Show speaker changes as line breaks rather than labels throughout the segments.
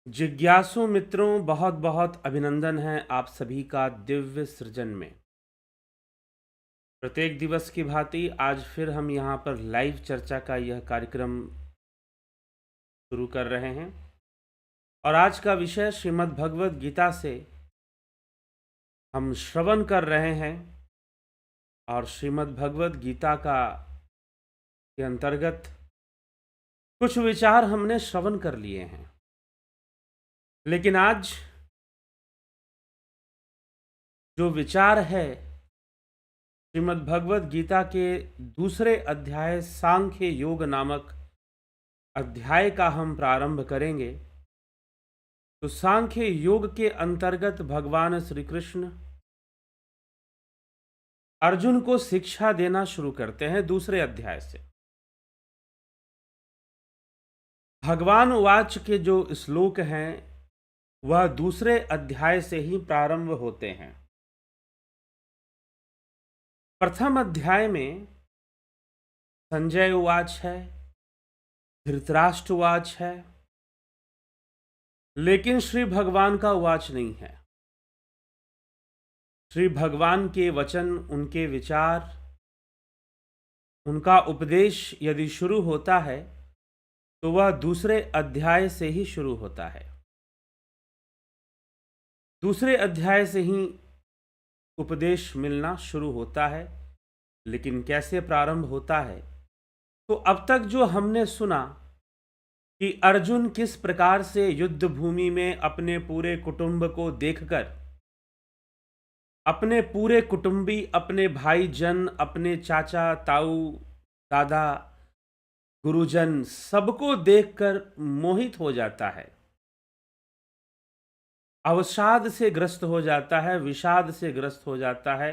जिज्ञासु मित्रों, बहुत बहुत अभिनंदन है आप सभी का दिव्य सृजन में। प्रत्येक दिवस की भांति आज फिर हम यहाँ पर लाइव चर्चा का यह कार्यक्रम शुरू कर रहे हैं और आज का विषय श्रीमद् भगवद गीता से हम श्रवण कर रहे हैं और श्रीमद् भगवद गीता के अंतर्गत कुछ विचार हमने श्रवण कर लिए हैं, लेकिन आज जो विचार है श्रीमद् भगवद गीता के दूसरे अध्याय सांख्य योग नामक अध्याय का हम प्रारंभ करेंगे। तो सांख्य योग के अंतर्गत भगवान श्री कृष्ण अर्जुन को शिक्षा देना शुरू करते हैं दूसरे अध्याय से। भगवान वाच के जो श्लोक हैं वह दूसरे अध्याय से ही प्रारंभ होते हैं। प्रथम अध्याय में संजय उवाच है, धृतराष्ट्र उवाच है, लेकिन श्री भगवान का उवाच नहीं है। श्री भगवान के वचन, उनके विचार, उनका उपदेश यदि शुरू होता है तो वह दूसरे अध्याय से ही शुरू होता है। दूसरे अध्याय से ही उपदेश मिलना शुरू होता है, लेकिन कैसे प्रारंभ होता है? तो अब तक जो हमने सुना कि अर्जुन किस प्रकार से युद्ध भूमि में अपने पूरे कुटुंब को देखकर, अपने पूरे कुटुंबी, अपने भाईजन, अपने चाचा, ताऊ, दादा, गुरुजन सबको देखकर मोहित हो जाता है, अवसाद से ग्रस्त हो जाता है, विषाद से ग्रस्त हो जाता है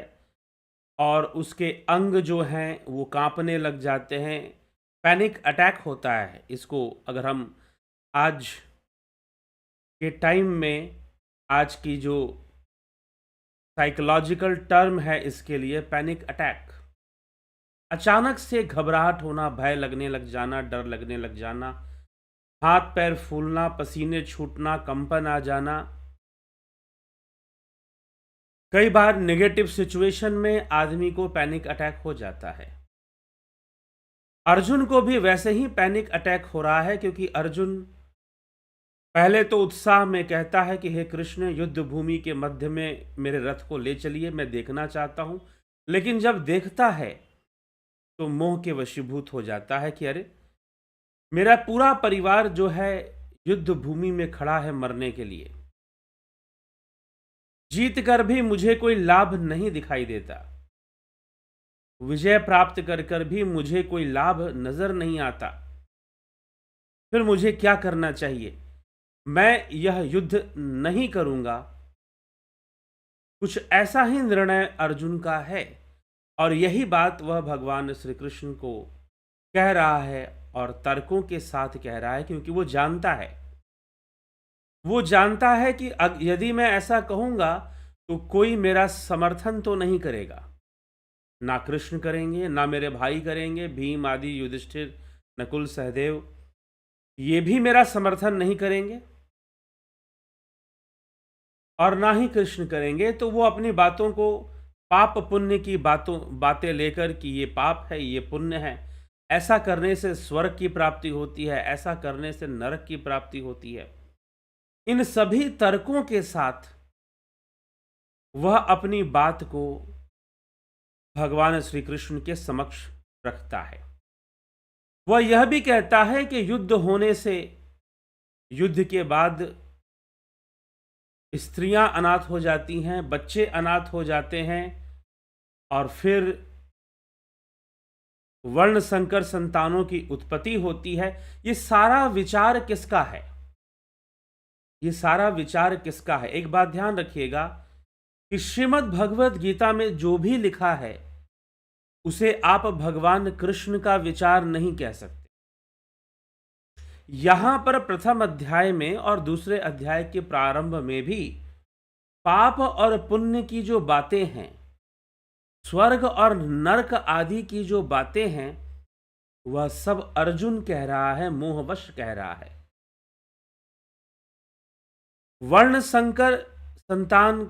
और उसके अंग जो हैं वो कांपने लग जाते हैं। पैनिक अटैक होता है। इसको अगर हम आज के टाइम में, आज की जो साइकोलॉजिकल टर्म है इसके लिए पैनिक अटैक, अचानक से घबराहट होना, भय लगने लग जाना, डर लगने लग जाना, हाथ पैर फूलना, पसीने छूटना, कंपन आ जाना। कई बार नेगेटिव सिचुएशन में आदमी को पैनिक अटैक हो जाता है। अर्जुन को भी वैसे ही पैनिक अटैक हो रहा है, क्योंकि अर्जुन पहले तो उत्साह में कहता है कि हे कृष्ण, युद्ध भूमि के मध्य में मेरे रथ को ले चलिए, मैं देखना चाहता हूं। लेकिन जब देखता है तो मोह के वशीभूत हो जाता है कि अरे, मेरा पूरा परिवार जो है युद्ध भूमि में खड़ा है मरने के लिए, जीत कर भी मुझे कोई लाभ नहीं दिखाई देता, विजय प्राप्त कर कर भी मुझे कोई लाभ नजर नहीं आता। फिर मुझे क्या करना चाहिए? मैं यह युद्ध नहीं करूंगा। कुछ ऐसा ही निर्णय अर्जुन का है और यही बात वह भगवान श्री कृष्ण को कह रहा है और तर्कों के साथ कह रहा है, क्योंकि वो जानता है कि यदि मैं ऐसा कहूंगा तो कोई मेरा समर्थन तो नहीं करेगा। ना कृष्ण करेंगे, ना मेरे भाई करेंगे, भीम आदि, युधिष्ठिर, नकुल, सहदेव, ये भी मेरा समर्थन नहीं करेंगे और ना ही कृष्ण करेंगे। तो वो अपनी बातों को पाप पुण्य की बातें लेकर कि ये पाप है, ये पुण्य है, ऐसा करने से स्वर्ग की प्राप्ति होती है, ऐसा करने से नरक की प्राप्ति होती है, इन सभी तर्कों के साथ वह अपनी बात को भगवान श्री कृष्ण के समक्ष रखता है। वह यह भी कहता है कि युद्ध होने से, युद्ध के बाद स्त्रियां अनाथ हो जाती हैं, बच्चे अनाथ हो जाते हैं और फिर वर्ण संकर संतानों की उत्पत्ति होती है। ये सारा विचार किसका है? ये सारा विचार किसका है? एक बात ध्यान रखिएगा कि श्रीमद् भगवद गीता में जो भी लिखा है उसे आप भगवान कृष्ण का विचार नहीं कह सकते। यहां पर प्रथम अध्याय में और दूसरे अध्याय के प्रारंभ में भी पाप और पुण्य की जो बातें हैं, स्वर्ग और नरक आदि की जो बातें हैं, वह सब अर्जुन कह रहा है, मोहवश कह रहा है। वर्ण संकर संतान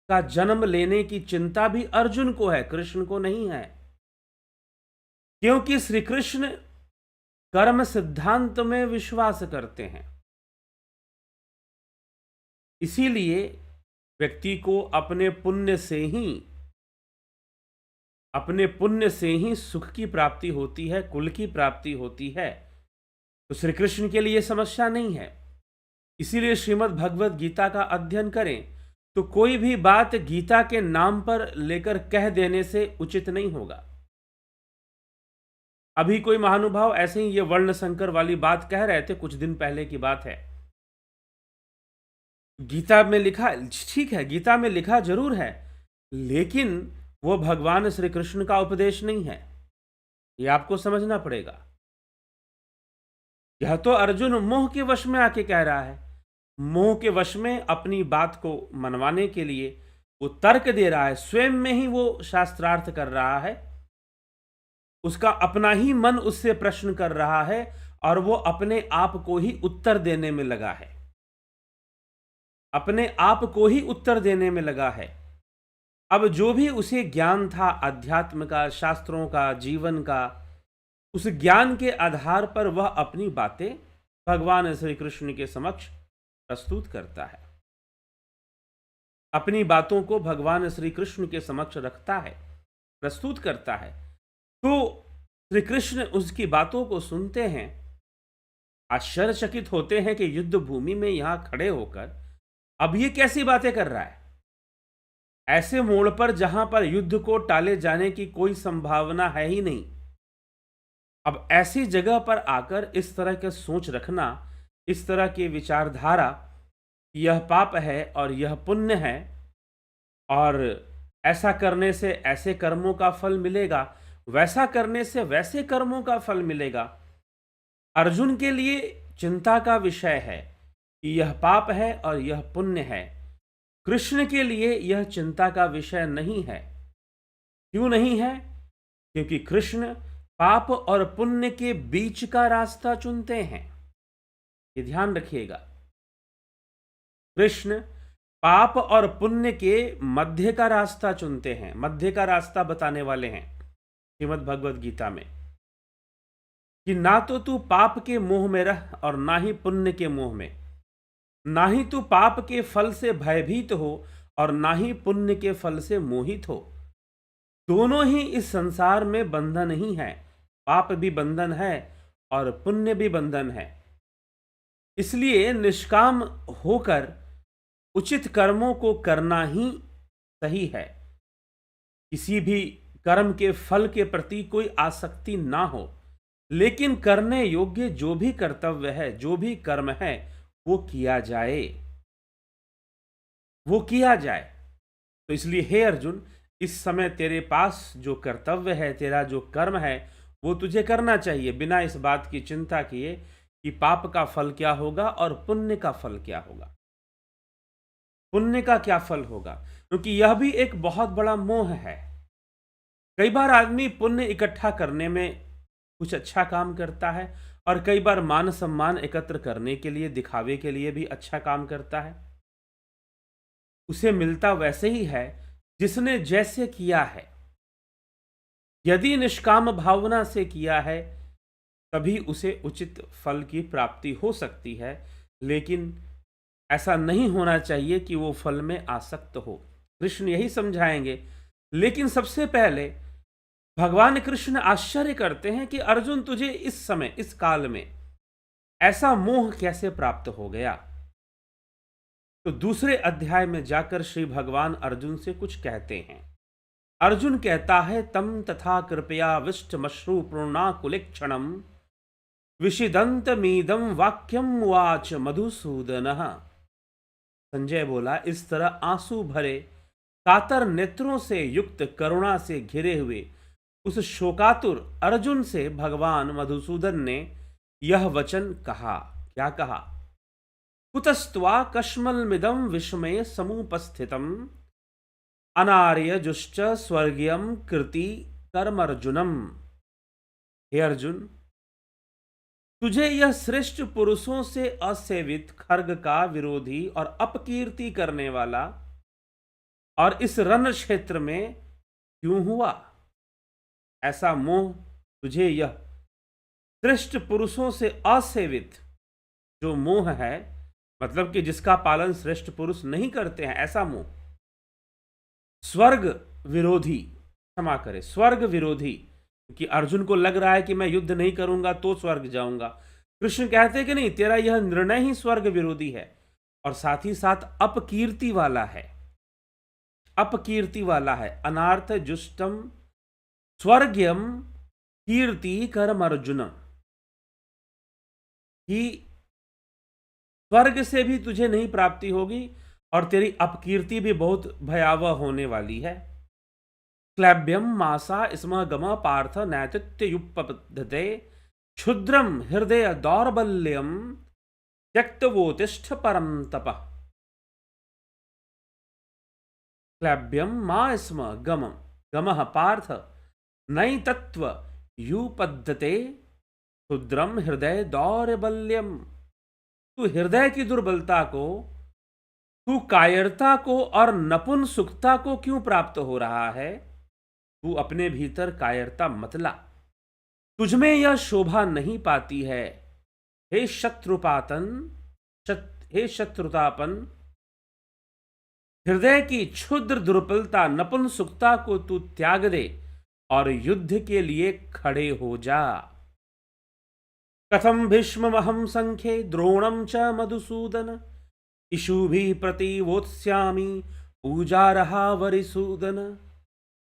का जन्म लेने की चिंता भी अर्जुन को है, कृष्ण को नहीं है। क्योंकि श्री कृष्ण कर्म सिद्धांत में विश्वास करते हैं। इसीलिए व्यक्ति को अपने पुण्य से ही सुख की प्राप्ति होती है, कुल की प्राप्ति होती है। तो श्री कृष्ण के लिए समस्या नहीं है। इसीलिए श्रीमद् भगवत गीता का अध्ययन करें तो कोई भी बात गीता के नाम पर लेकर कह देने से उचित नहीं होगा। अभी कोई महानुभाव ऐसे ही ये वर्ण संकर वाली बात कह रहे थे, कुछ दिन पहले की बात है। गीता में लिखा, ठीक है गीता में लिखा जरूर है, लेकिन वो भगवान श्री कृष्ण का उपदेश नहीं है। ये आपको समझना पड़ेगा। यह तो अर्जुन मोह के वश में आके कह रहा है। मोह के वश में अपनी बात को मनवाने के लिए वो तर्क दे रहा है, स्वयं में ही वो शास्त्रार्थ कर रहा है। उसका अपना ही मन उससे प्रश्न कर रहा है और वो अपने आप को ही उत्तर देने में लगा है। अपने आप को ही उत्तर देने में लगा है। अब जो भी उसे ज्ञान था अध्यात्म का, शास्त्रों का, जीवन का, उस ज्ञान के आधार पर वह अपनी बातें भगवान श्री कृष्ण के समक्ष प्रस्तुत करता है, अपनी बातों को भगवान श्री कृष्ण के समक्ष रखता है, प्रस्तुत करता है। तो श्री कृष्ण उसकी बातों को सुनते हैं, आश्चर्यचकित होते हैं कि युद्ध भूमि में यहां खड़े होकर अब ये कैसी बातें कर रहा है। ऐसे मोड़ पर जहां पर युद्ध को टाले जाने की कोई संभावना है ही नहीं, अब ऐसी जगह पर आकर इस तरह के सोच रखना, इस तरह की विचारधारा, यह पाप है और यह पुण्य है, और ऐसा करने से ऐसे कर्मों का फल मिलेगा, वैसा करने से वैसे कर्मों का फल मिलेगा। अर्जुन के लिए चिंता का विषय है कि यह पाप है और यह पुण्य है। कृष्ण के लिए यह चिंता का विषय नहीं है। क्यों नहीं है? क्योंकि कृष्ण पाप और पुण्य के बीच का रास्ता चुनते हैं। ये ध्यान रखिएगा, कृष्ण पाप और पुण्य के मध्य का रास्ता चुनते हैं, मध्य का रास्ता बताने वाले हैं श्रीमद् भगवद गीता में, कि ना तो तू पाप के मोह में रह और ना ही पुण्य के मोह में, ना ही तू पाप के फल से भयभीत हो और ना ही पुण्य के फल से मोहित हो। दोनों ही इस संसार में बंधन ही है, पाप भी बंधन है और पुण्य भी बंधन है। इसलिए निष्काम होकर उचित कर्मों को करना ही सही है। किसी भी कर्म के फल के प्रति कोई आसक्ति ना हो, लेकिन करने योग्य जो भी कर्तव्य है, जो भी कर्म है, वो किया जाए, वो किया जाए। तो इसलिए हे अर्जुन, इस समय तेरे पास जो कर्तव्य है, तेरा जो कर्म है, वो तुझे करना चाहिए, बिना इस बात की चिंता किए कि पाप का फल क्या होगा और पुण्य का फल क्या होगा, पुण्य का क्या फल होगा। क्योंकि यह भी एक बहुत बड़ा मोह है। कई बार आदमी पुण्य इकट्ठा करने में कुछ अच्छा काम करता है और कई बार मान सम्मान एकत्र करने के लिए, दिखावे के लिए भी अच्छा काम करता है। उसे मिलता वैसे ही है जिसने जैसे किया है। यदि निष्काम भावना से किया है तभी उसे उचित फल की प्राप्ति हो सकती है, लेकिन ऐसा नहीं होना चाहिए कि वो फल में आसक्त हो। कृष्ण यही समझाएंगे। लेकिन सबसे पहले भगवान कृष्ण आश्चर्य करते हैं कि अर्जुन, तुझे इस समय, इस काल में ऐसा मोह कैसे प्राप्त हो गया। तो दूसरे अध्याय में जाकर श्री भगवान अर्जुन से कुछ कहते हैं। अर्जुन कहता है, तम तथा कृपया विष्ट मश्रु पूर्णाकुलिक्षणम विषिदंत मीदम वाक्यम वाच मधुसूदन। संजय बोला, इस तरह आंसू भरे कातर नेत्रों से युक्त, करुणा से घिरे हुए उस शोकातुर अर्जुन से भगवान मधुसूदन ने यह वचन कहा। क्या कहा? कुतस्त्वा कश्मलमिदं विस्मय समुपस्थितम अनार्य जुश्च स्वर्गीयम कृति कर्मर्जुनम। हे अर्जुन, तुझे यह श्रेष्ठ पुरुषों से असेवित खर्ग का विरोधी और अपकीर्ति करने वाला और इस रण क्षेत्र में क्यों हुआ? ऐसा मोह तुझे यह श्रेष्ठ पुरुषों से असेवित जो मोह है, मतलब कि जिसका पालन श्रेष्ठ पुरुष नहीं करते हैं, ऐसा मोह, स्वर्ग विरोधी, क्षमा करे, स्वर्ग विरोधी, क्योंकि अर्जुन को लग रहा है कि मैं युद्ध नहीं करूंगा तो स्वर्ग जाऊंगा। कृष्ण कहते हैं कि नहीं, तेरा यह निर्णय ही स्वर्ग विरोधी है और साथ ही साथ अपकीर्ति वाला है, अपकीर्ति वाला है। अनार्थ जुष्टम स्वर्गयम कीर्ति कर्म अर्जुन, कि स्वर्ग से भी तुझे नहीं प्राप्ति होगी और तेरी अपकीर्ति भी बहुत भयावह होने वाली है। क्लैब्यम मासा स्म गम पार्थ नैतित्युपपद्यते क्षुद्रम हृदय दौर्बल्यम त्यक्तवोतिष्ठ परम तप। क्लैब्यम मा स्म गम गमः पार्थ नैतत्व युपद्यते क्षुद्रम हृदय दौर्बल्यम। तू हृदय की दुर्बलता को, तू कायरता को और नपुंसकता को क्यों प्राप्त हो रहा है? तू अपने भीतर कायरता मत ला, तुझमें यह शोभा नहीं पाती है। हे शत्रुपातन, हे शत्रुतापन, हृदय की क्षुद्र दुर्बलता नपुंसकता को तू त्याग दे और युद्ध के लिए खड़े हो जा। कथम भीष्ममहं संख्ये द्रोणं च मधुसूदन इशुभिः प्रतिवोत्स्यामि पूजारहा वरिसूदन।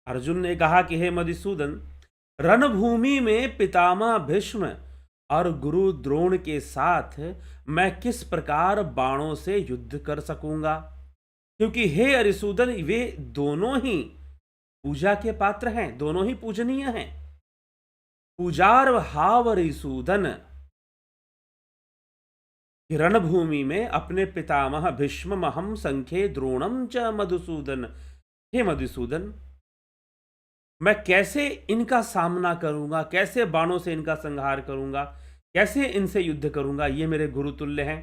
अर्जुन ने कहा कि हे मधुसूदन, रणभूमि में पितामह भीष्म और गुरु द्रोण के साथ मैं किस प्रकार बाणों से युद्ध कर सकूंगा, क्योंकि हे अरिसूदन, वे दोनों ही पूजा के पात्र हैं, दोनों ही पूजनीय हैं। पूजार हावरिसूदन, रणभूमि में अपने पितामह भीष्ममहं संख्ये द्रोणं च मधुसूदन, हे मधुसूदन, मैं कैसे इनका सामना करूंगा, कैसे बाणों से इनका संहार करूंगा, कैसे इनसे युद्ध करूंगा, ये मेरे गुरु तुल्य हैं।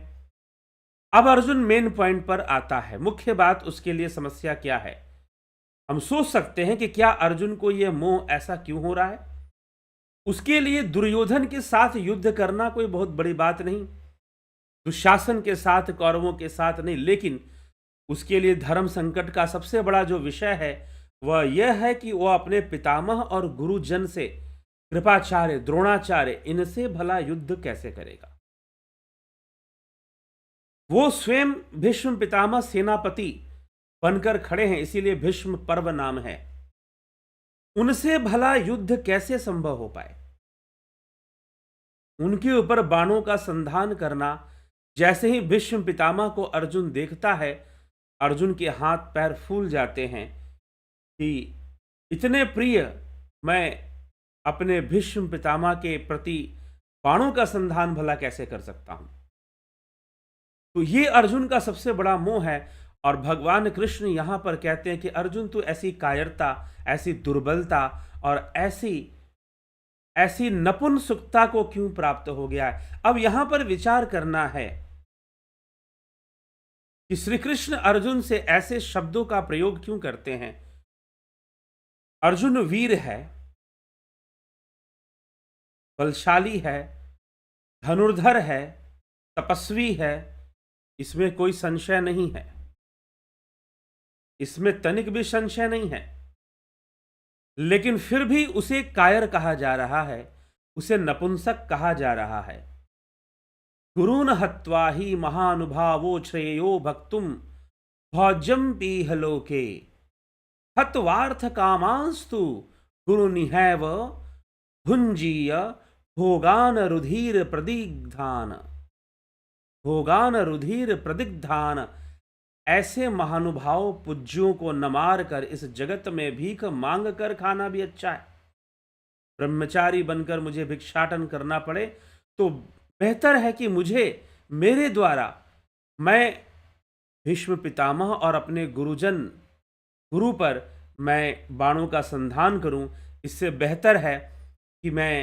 अब अर्जुन मेन पॉइंट पर आता है। मुख्य बात उसके लिए समस्या क्या है? हम सोच सकते हैं कि क्या अर्जुन को यह मोह ऐसा क्यों हो रहा है। उसके लिए दुर्योधन के साथ युद्ध करना कोई बहुत बड़ी बात नहीं, दुशासन के साथ, कौरवों के साथ नहीं, लेकिन उसके लिए धर्म संकट का सबसे बड़ा जो विषय है वह यह है कि वह अपने पितामह और गुरुजन से, कृपाचार्य, द्रोणाचार्य, इनसे भला युद्ध कैसे करेगा। वो स्वयं भीष्म पितामह सेनापति बनकर खड़े हैं, इसीलिए भीष्म पर्व नाम है। उनसे भला युद्ध कैसे संभव हो पाए? उनके ऊपर बाणों का संधान करना, जैसे ही भीष्म पितामह को अर्जुन देखता है, अर्जुन के हाथ पैर फूल जाते हैं कि इतने प्रिय मैं अपने भीष्म पितामह के प्रति बाणों का संधान भला कैसे कर सकता हूं। तो ये अर्जुन का सबसे बड़ा मोह है। और भगवान कृष्ण यहां पर कहते हैं कि अर्जुन, तू ऐसी कायरता, ऐसी दुर्बलता और ऐसी नपुंसकता को क्यों प्राप्त हो गया है। अब यहां पर विचार करना है कि श्री कृष्ण अर्जुन से ऐसे शब्दों का प्रयोग क्यों करते हैं। अर्जुन वीर है, बलशाली है, धनुर्धर है, तपस्वी है, इसमें कोई संशय नहीं है, इसमें तनिक भी संशय नहीं है। लेकिन फिर भी उसे कायर कहा जा रहा है, उसे नपुंसक कहा जा रहा है। गुरून् हत्वा ही महानुभावो श्रेयो भक्तुम भोज्यम पीह लोके हत्वार्थ कामांस्तु गुरुनिहैव भुंजीय भोगान रुधिर प्रदिग्धान, भोगान रुधिर प्रदिग्धान। ऐसे महानुभाव पूज्यों को न मार कर इस जगत में भीख मांग कर खाना भी अच्छा है। ब्रह्मचारी बनकर मुझे भिक्षाटन करना पड़े तो बेहतर है कि मुझे, मेरे द्वारा, मैं भीष्म पितामह और अपने गुरुजन, गुरु पर मैं बाणों का संधान करूं। इससे बेहतर है कि मैं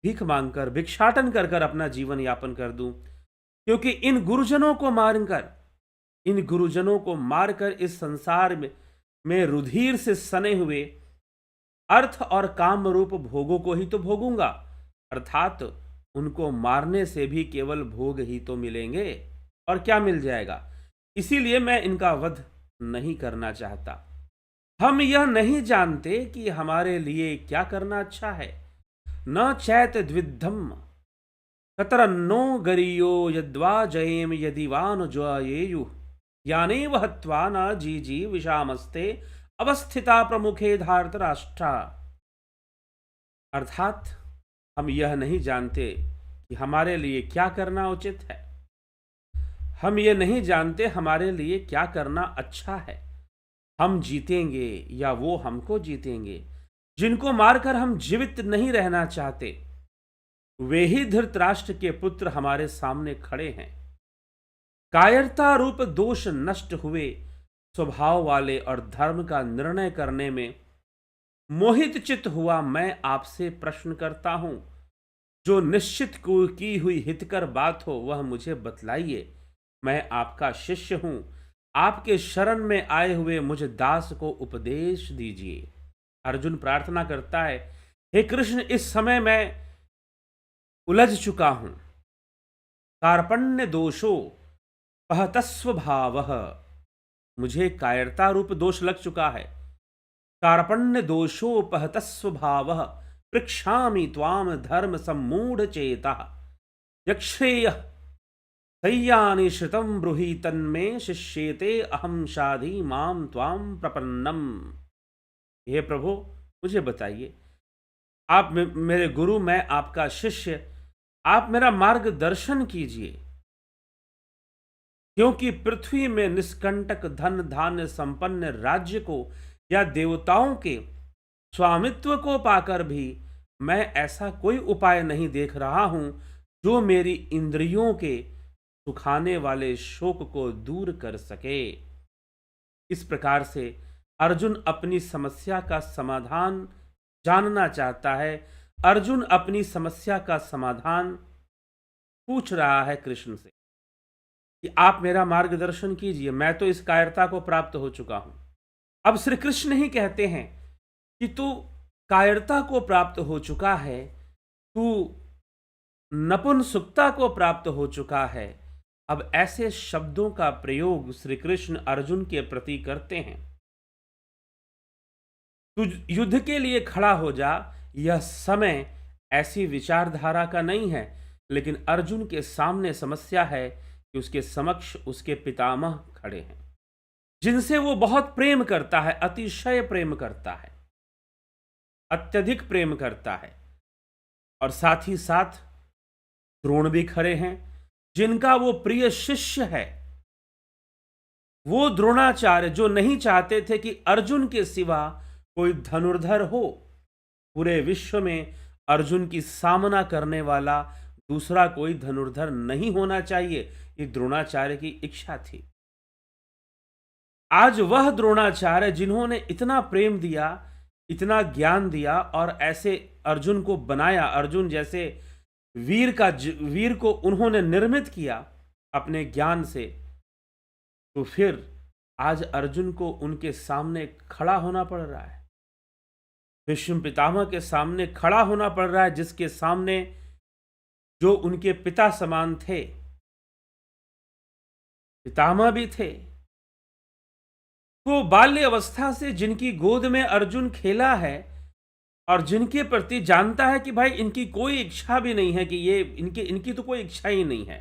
भीख मांगकर, भिक्षाटन कर कर अपना जीवन यापन कर दूं, क्योंकि इन गुरुजनों को मारकर इस संसार में रुधिर से सने हुए अर्थ और काम रूप भोगों को ही तो भोगूंगा, अर्थात उनको मारने से भी केवल भोग ही तो मिलेंगे, और क्या मिल जाएगा। इसीलिए मैं इनका वध नहीं करना चाहता। हम यह नहीं जानते कि हमारे लिए क्या करना अच्छा है। न चैत द्विद्धम कतरन्नो गरियो यद्वा जयेम यदि वान ज्वायेयु यानेव हत्वा न जीजी विषामस्ते अवस्थिता प्रमुखे धार्त राष्ट्रा। अर्थात हम यह नहीं जानते कि हमारे लिए क्या करना उचित है। हम यह नहीं जानते हमारे लिए क्या करना अच्छा है। हम जीतेंगे या वो हमको जीतेंगे। जिनको मारकर हम जीवित नहीं रहना चाहते, वे ही धृतराष्ट्र के पुत्र हमारे सामने खड़े हैं। कायरता रूप दोष नष्ट हुए स्वभाव वाले और धर्म का निर्णय करने में मोहित चित्त हुआ मैं आपसे प्रश्न करता हूं। जो निश्चित की हुई हितकर बात हो वह मुझे बतलाइए। मैं आपका शिष्य हूं। आपके शरण में आए हुए मुझे दास को उपदेश दीजिए। अर्जुन प्रार्थना करता है, हे कृष्ण, इस समय मैं उलझ चुका हूं। कार्पण्य दोषो पहतस्व भावः, मुझे कायरता रूप दोष लग चुका है। कार्पण्य दोषोपहतस्व भावः पृक्षामि त्वाम धर्म सम्मूढ़ चेतः यक्षेय सय्यानि श्रुतं ब्रूहि तन्मे शिष्येते अहम शाधि माम त्वाम प्रपन्नम। हे प्रभु, मुझे बताइए, आप मेरे गुरु, मैं आपका शिष्य, आप मेरा मार्गदर्शन कीजिए। क्योंकि पृथ्वी में निष्कंटक धन धान्य संपन्न राज्य को या देवताओं के स्वामित्व को पाकर भी मैं ऐसा कोई उपाय नहीं देख रहा हूं जो मेरी इंद्रियों के सुखाने वाले शोक को दूर कर सके। इस प्रकार से अर्जुन अपनी समस्या का समाधान जानना चाहता है। अर्जुन अपनी समस्या का समाधान पूछ रहा है कृष्ण से कि आप मेरा मार्गदर्शन कीजिए, मैं तो इस कायरता को प्राप्त हो चुका हूं। अब श्री कृष्ण ही कहते हैं कि तू कायरता को प्राप्त हो चुका है, तू नपुंसकता को प्राप्त हो चुका है। अब ऐसे शब्दों का प्रयोग श्री कृष्ण अर्जुन के प्रति करते हैं। तू युद्ध के लिए खड़ा हो जा, यह समय ऐसी विचारधारा का नहीं है। लेकिन अर्जुन के सामने समस्या है कि उसके समक्ष उसके पितामह खड़े हैं, जिनसे वो बहुत प्रेम करता है, अतिशय प्रेम करता है, अत्यधिक प्रेम करता है। और साथ ही साथ द्रोण भी खड़े हैं, जिनका वो प्रिय शिष्य है। वो द्रोणाचार्य जो नहीं चाहते थे कि अर्जुन के सिवा कोई धनुर्धर हो। पूरे विश्व में अर्जुन की सामना करने वाला दूसरा कोई धनुर्धर नहीं होना चाहिए, ये द्रोणाचार्य की इच्छा थी। आज वह द्रोणाचार्य जिन्होंने इतना प्रेम दिया, इतना ज्ञान दिया और ऐसे अर्जुन को बनाया, अर्जुन जैसे वीर को उन्होंने निर्मित किया अपने ज्ञान से, तो फिर आज अर्जुन को उनके सामने खड़ा होना पड़ रहा है। भीष्म पितामह के सामने खड़ा होना पड़ रहा है, जिसके सामने जो उनके पिता समान थे, पितामह भी थे। तो बाल्य अवस्था से जिनकी गोद में अर्जुन खेला है और जिनके प्रति जानता है कि भाई इनकी कोई इच्छा भी नहीं है, कि ये इनकी तो कोई इच्छा ही नहीं है।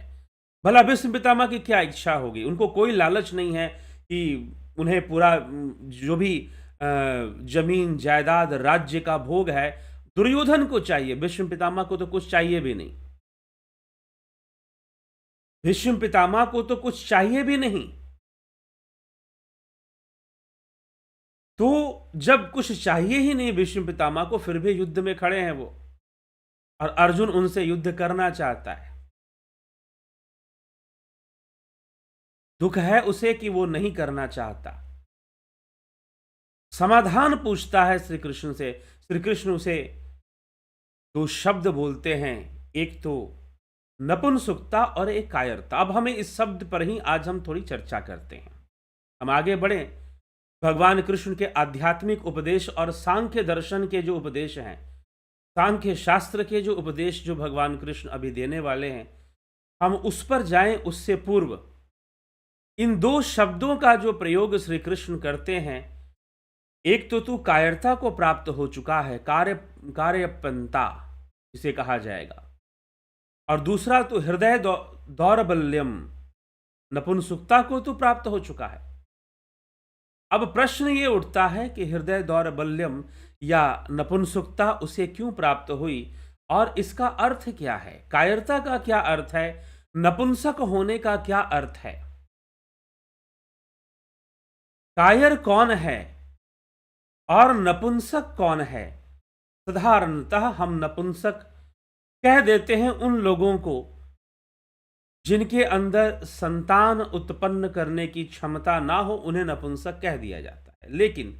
भला भीष्म पितामह की क्या इच्छा होगी? उनको कोई लालच नहीं है कि उन्हें पूरा जो भी जमीन जायदाद राज्य का भोग है दुर्योधन को चाहिए। भीष्म पितामह को तो कुछ चाहिए भी नहीं। भीष्म पितामह को तो कुछ चाहिए भी नहीं। तो जब कुछ चाहिए ही नहीं भीष्म पितामह को, फिर भी युद्ध में खड़े हैं वो, और अर्जुन उनसे युद्ध करना चाहता है। दुख है उसे कि वो नहीं करना चाहता। समाधान पूछता है श्री कृष्ण से। श्री कृष्ण उसे दो शब्द बोलते हैं, एक तो नपुंसकता और एक कायरता। अब हमें इस शब्द पर ही आज हम थोड़ी चर्चा करते हैं। हम आगे बढ़े। भगवान कृष्ण के आध्यात्मिक उपदेश और सांख्य दर्शन के जो उपदेश हैं, सांख्य शास्त्र के जो उपदेश जो भगवान कृष्ण अभी देने वाले हैं, हम उस पर जाएं उससे पूर्व इन दो शब्दों का जो प्रयोग श्री कृष्ण करते हैं, एक तो तू कायरता को प्राप्त हो चुका है, कार्यपंता इसे कहा जाएगा, और दूसरा तो हृदय दौर्बल्यम, नपुंसकता को तू प्राप्त हो चुका है। अब प्रश्न ये उठता है कि हृदय दौर्बल्यम या नपुंसकता उसे क्यों प्राप्त हुई और इसका अर्थ क्या है? कायरता का क्या अर्थ है? नपुंसक होने का क्या अर्थ है? कायर कौन है और नपुंसक कौन है? साधारणतः हम नपुंसक कह देते हैं उन लोगों को जिनके अंदर संतान उत्पन्न करने की क्षमता ना हो, उन्हें नपुंसक कह दिया जाता है। लेकिन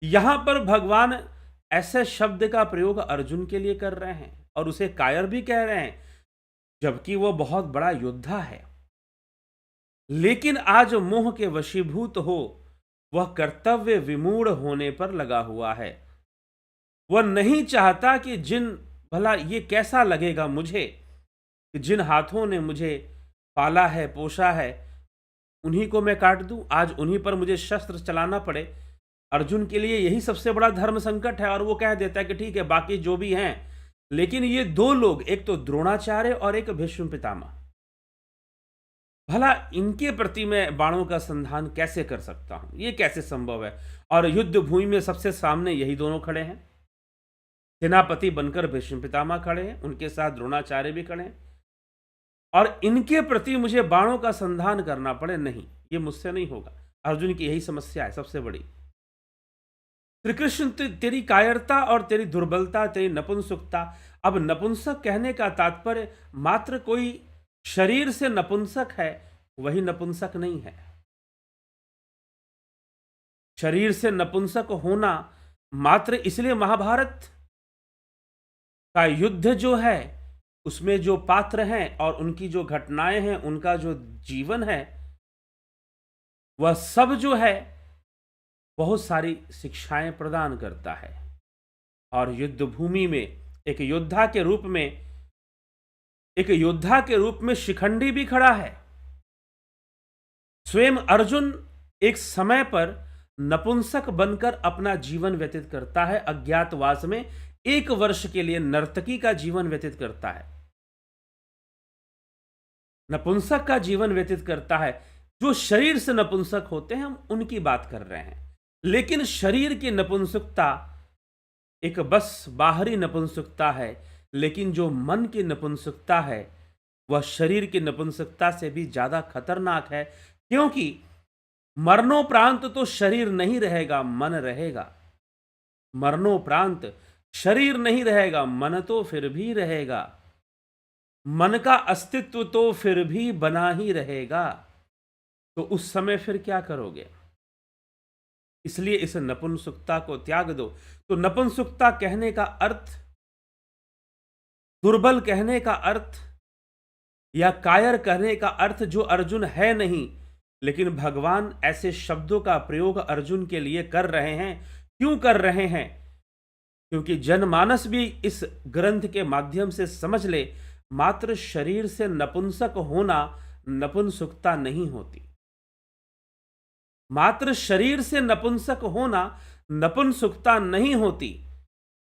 यहां पर भगवान ऐसे शब्द का प्रयोग अर्जुन के लिए कर रहे हैं और उसे कायर भी कह रहे हैं, जबकि वो बहुत बड़ा योद्धा है। लेकिन आज मोह के वशीभूत हो वह कर्तव्य विमूढ़ होने पर लगा हुआ है। वह नहीं चाहता कि भला ये कैसा लगेगा मुझे कि जिन हाथों ने मुझे पाला है, पोषा है, उन्हीं को मैं काट दूं, आज उन्हीं पर मुझे शस्त्र चलाना पड़े। अर्जुन के लिए यही सबसे बड़ा धर्म संकट है और वो कह देता है कि ठीक है, बाकी जो भी हैं, लेकिन ये दो लोग, एक तो द्रोणाचार्य और एक भीष्म पितामह, भला इनके प्रति मैं बाणों का संधान कैसे कर सकता हूं? ये कैसे संभव है? और युद्ध भूमि में सबसे सामने यही दोनों खड़े हैं। सेनापति बनकर भीष्म पितामह खड़े हैं, उनके साथ द्रोणाचार्य भी खड़े हैं, और इनके प्रति मुझे बाणों का संधान करना पड़े, नहीं, ये मुझसे नहीं होगा। अर्जुन की यही समस्या है सबसे बड़ी। श्री कृष्ण, तेरी कायरता और तेरी दुर्बलता, तेरी नपुंसकता। अब नपुंसक कहने का तात्पर्य मात्र कोई शरीर से नपुंसक है, वही नपुंसक नहीं है। शरीर से नपुंसक होना मात्र इसलिए महाभारत का युद्ध जो है उसमें जो पात्र हैं और उनकी जो घटनाएं हैं, उनका जो जीवन है, वह सब जो है बहुत सारी शिक्षाएं प्रदान करता है। और युद्ध भूमि में एक योद्धा के रूप में शिखंडी भी खड़ा है। स्वयं अर्जुन एक समय पर नपुंसक बनकर अपना जीवन व्यतीत करता है, अज्ञातवास में 1 वर्ष के लिए नर्तकी का जीवन व्यतीत करता है, नपुंसक का जीवन व्यतीत करता है। जो शरीर से नपुंसक होते हैं, हम उनकी बात कर रहे हैं। लेकिन शरीर की नपुंसकता एक बस बाहरी नपुंसकता है, लेकिन जो मन की नपुंसकता है वह शरीर की नपुंसकता से भी ज्यादा खतरनाक है, क्योंकि मरणोपरांत तो शरीर नहीं रहेगा, मन रहेगा। मरणोपरांत शरीर नहीं रहेगा, मन तो फिर भी रहेगा। मन का अस्तित्व तो फिर भी बना ही रहेगा। तो उस समय फिर क्या करोगे? इसलिए इस नपुंसकता को त्याग दो। तो नपुंसकता कहने का अर्थ, दुर्बल कहने का अर्थ, या कायर कहने का अर्थ जो अर्जुन है नहीं, लेकिन भगवान ऐसे शब्दों का प्रयोग अर्जुन के लिए कर रहे हैं। क्यों कर रहे हैं? क्योंकि जनमानस भी इस ग्रंथ के माध्यम से समझ ले, मात्र शरीर से नपुंसक होना नपुंसकता नहीं होती। मात्र शरीर से नपुंसक होना नपुंसकता नहीं होती।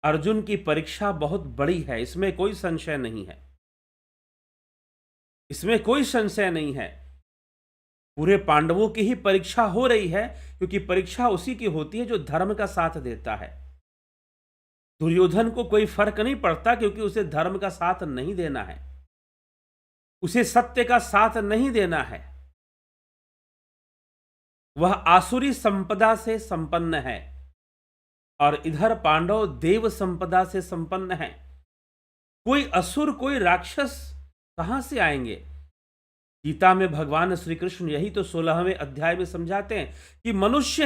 अर्जुन की परीक्षा बहुत बड़ी है, इसमें कोई संशय नहीं है, इसमें कोई संशय नहीं है। पूरे पांडवों की ही परीक्षा हो रही है, क्योंकि परीक्षा उसी की होती है जो धर्म का साथ देता है। दुर्योधन को कोई फर्क नहीं पड़ता, क्योंकि उसे धर्म का साथ नहीं देना है, उसे सत्य का साथ नहीं देना है। वह आसुरी संपदा से संपन्न है और इधर पांडव देव संपदा से संपन्न है। कोई असुर, कोई राक्षस कहां से आएंगे? गीता में भगवान श्री कृष्ण यही तो 16वें अध्याय में समझाते हैं कि मनुष्य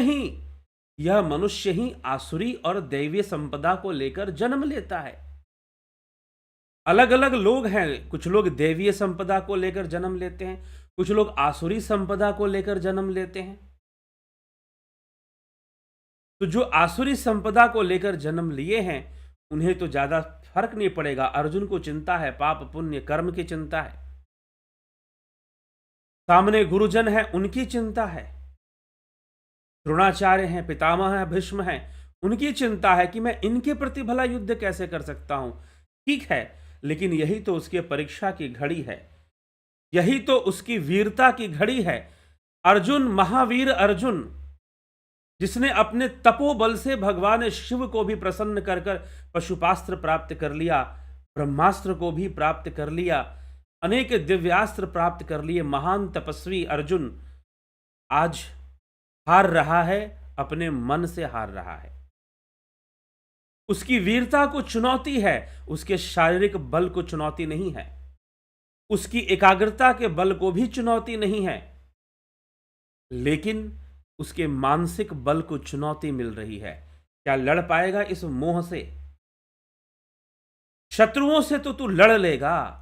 ही आसुरी और दैवीय संपदा को लेकर जन्म लेता है। अलग अलग लोग हैं, कुछ लोग देवीय संपदा को लेकर जन्म लेते हैं, कुछ लोग आसुरी संपदा को लेकर जन्म लेते हैं। तो जो आसुरी संपदा को लेकर जन्म लिए हैं, उन्हें तो ज्यादा फर्क नहीं पड़ेगा। अर्जुन को चिंता है पाप पुण्य कर्म की चिंता है, सामने गुरुजन है उनकी चिंता है, द्रोणाचार्य हैं, पितामह हैं, भीष्म हैं, उनकी चिंता है कि मैं इनके प्रति भला युद्ध कैसे कर सकता हूं। ठीक है, लेकिन यही तो उसके परीक्षा की घड़ी है, यही तो उसकी वीरता की घड़ी है। अर्जुन, महावीर अर्जुन, जिसने अपने तपोबल से भगवान शिव को भी प्रसन्न कर कर पशुपास्त्र प्राप्त कर लिया, ब्रह्मास्त्र को भी प्राप्त कर लिया, अनेक दिव्यास्त्र प्राप्त कर लिए, महान तपस्वी अर्जुन आज हार रहा है, अपने मन से हार रहा है। उसकी वीरता को चुनौती है, उसके शारीरिक बल को चुनौती नहीं है, उसकी एकाग्रता के बल को भी चुनौती नहीं है, लेकिन उसके मानसिक बल को चुनौती मिल रही है। क्या लड़ पाएगा इस मोह से? शत्रुओं से तो तू लड़ लेगा,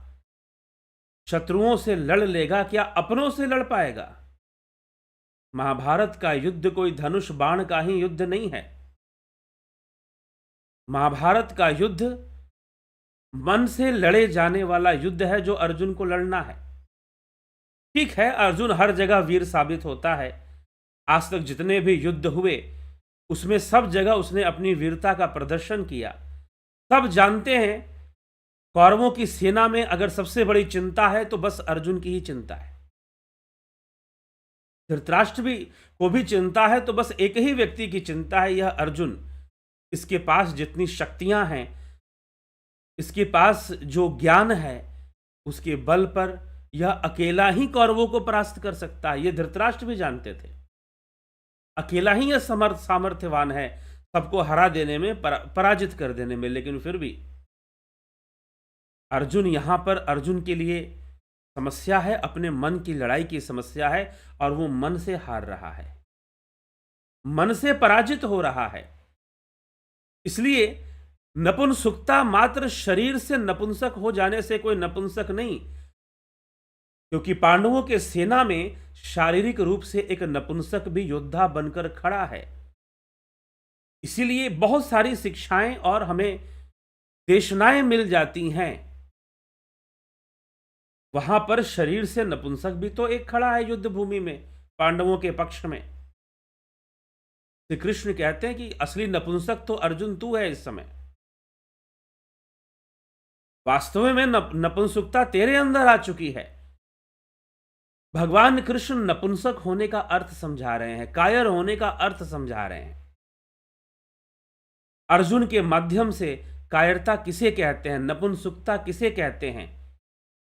शत्रुओं से लड़ लेगा, क्या अपनों से लड़ पाएगा? महाभारत का युद्ध कोई धनुष बाण का ही युद्ध नहीं है। महाभारत का युद्ध मन से लड़े जाने वाला युद्ध है, जो अर्जुन को लड़ना है। ठीक है, अर्जुन हर जगह वीर साबित होता है, आज तक जितने भी युद्ध हुए उसमें सब जगह उसने अपनी वीरता का प्रदर्शन किया। सब जानते हैं, कौरवों की सेना में अगर सबसे बड़ी चिंता है तो बस अर्जुन की ही चिंता है। धृतराष्ट्र भी को भी चिंता है तो बस एक ही व्यक्ति की चिंता है, यह अर्जुन। इसके पास जितनी शक्तियां हैं, इसके पास जो ज्ञान है, उसके बल पर यह अकेला ही कौरवों को परास्त कर सकता है। यह धृतराष्ट्र भी जानते थे, अकेला ही यह सामर्थ्यवान है सबको हरा देने में, पराजित कर देने में। लेकिन फिर भी अर्जुन, यहां पर अर्जुन के लिए समस्या है, अपने मन की लड़ाई की समस्या है, और वो मन से हार रहा है, मन से पराजित हो रहा है। इसलिए नपुंसकता मात्र शरीर से नपुंसक हो जाने से कोई नपुंसक नहीं, क्योंकि पांडवों के सेना में शारीरिक रूप से एक नपुंसक भी योद्धा बनकर खड़ा है। इसीलिए बहुत सारी शिक्षाएं और हमें देशनाएं मिल जाती हैं, वहां पर शरीर से नपुंसक भी तो एक खड़ा है युद्ध भूमि में, पांडवों के पक्ष में। श्री कृष्ण कहते हैं कि असली नपुंसक तो अर्जुन तू है इस समय, वास्तव में नपुंसकता तेरे अंदर आ चुकी है। भगवान कृष्ण नपुंसक होने का अर्थ समझा रहे हैं, कायर होने का अर्थ समझा रहे हैं। अर्जुन के माध्यम से कायरता किसे कहते हैं, नपुंसकता किसे कहते हैं?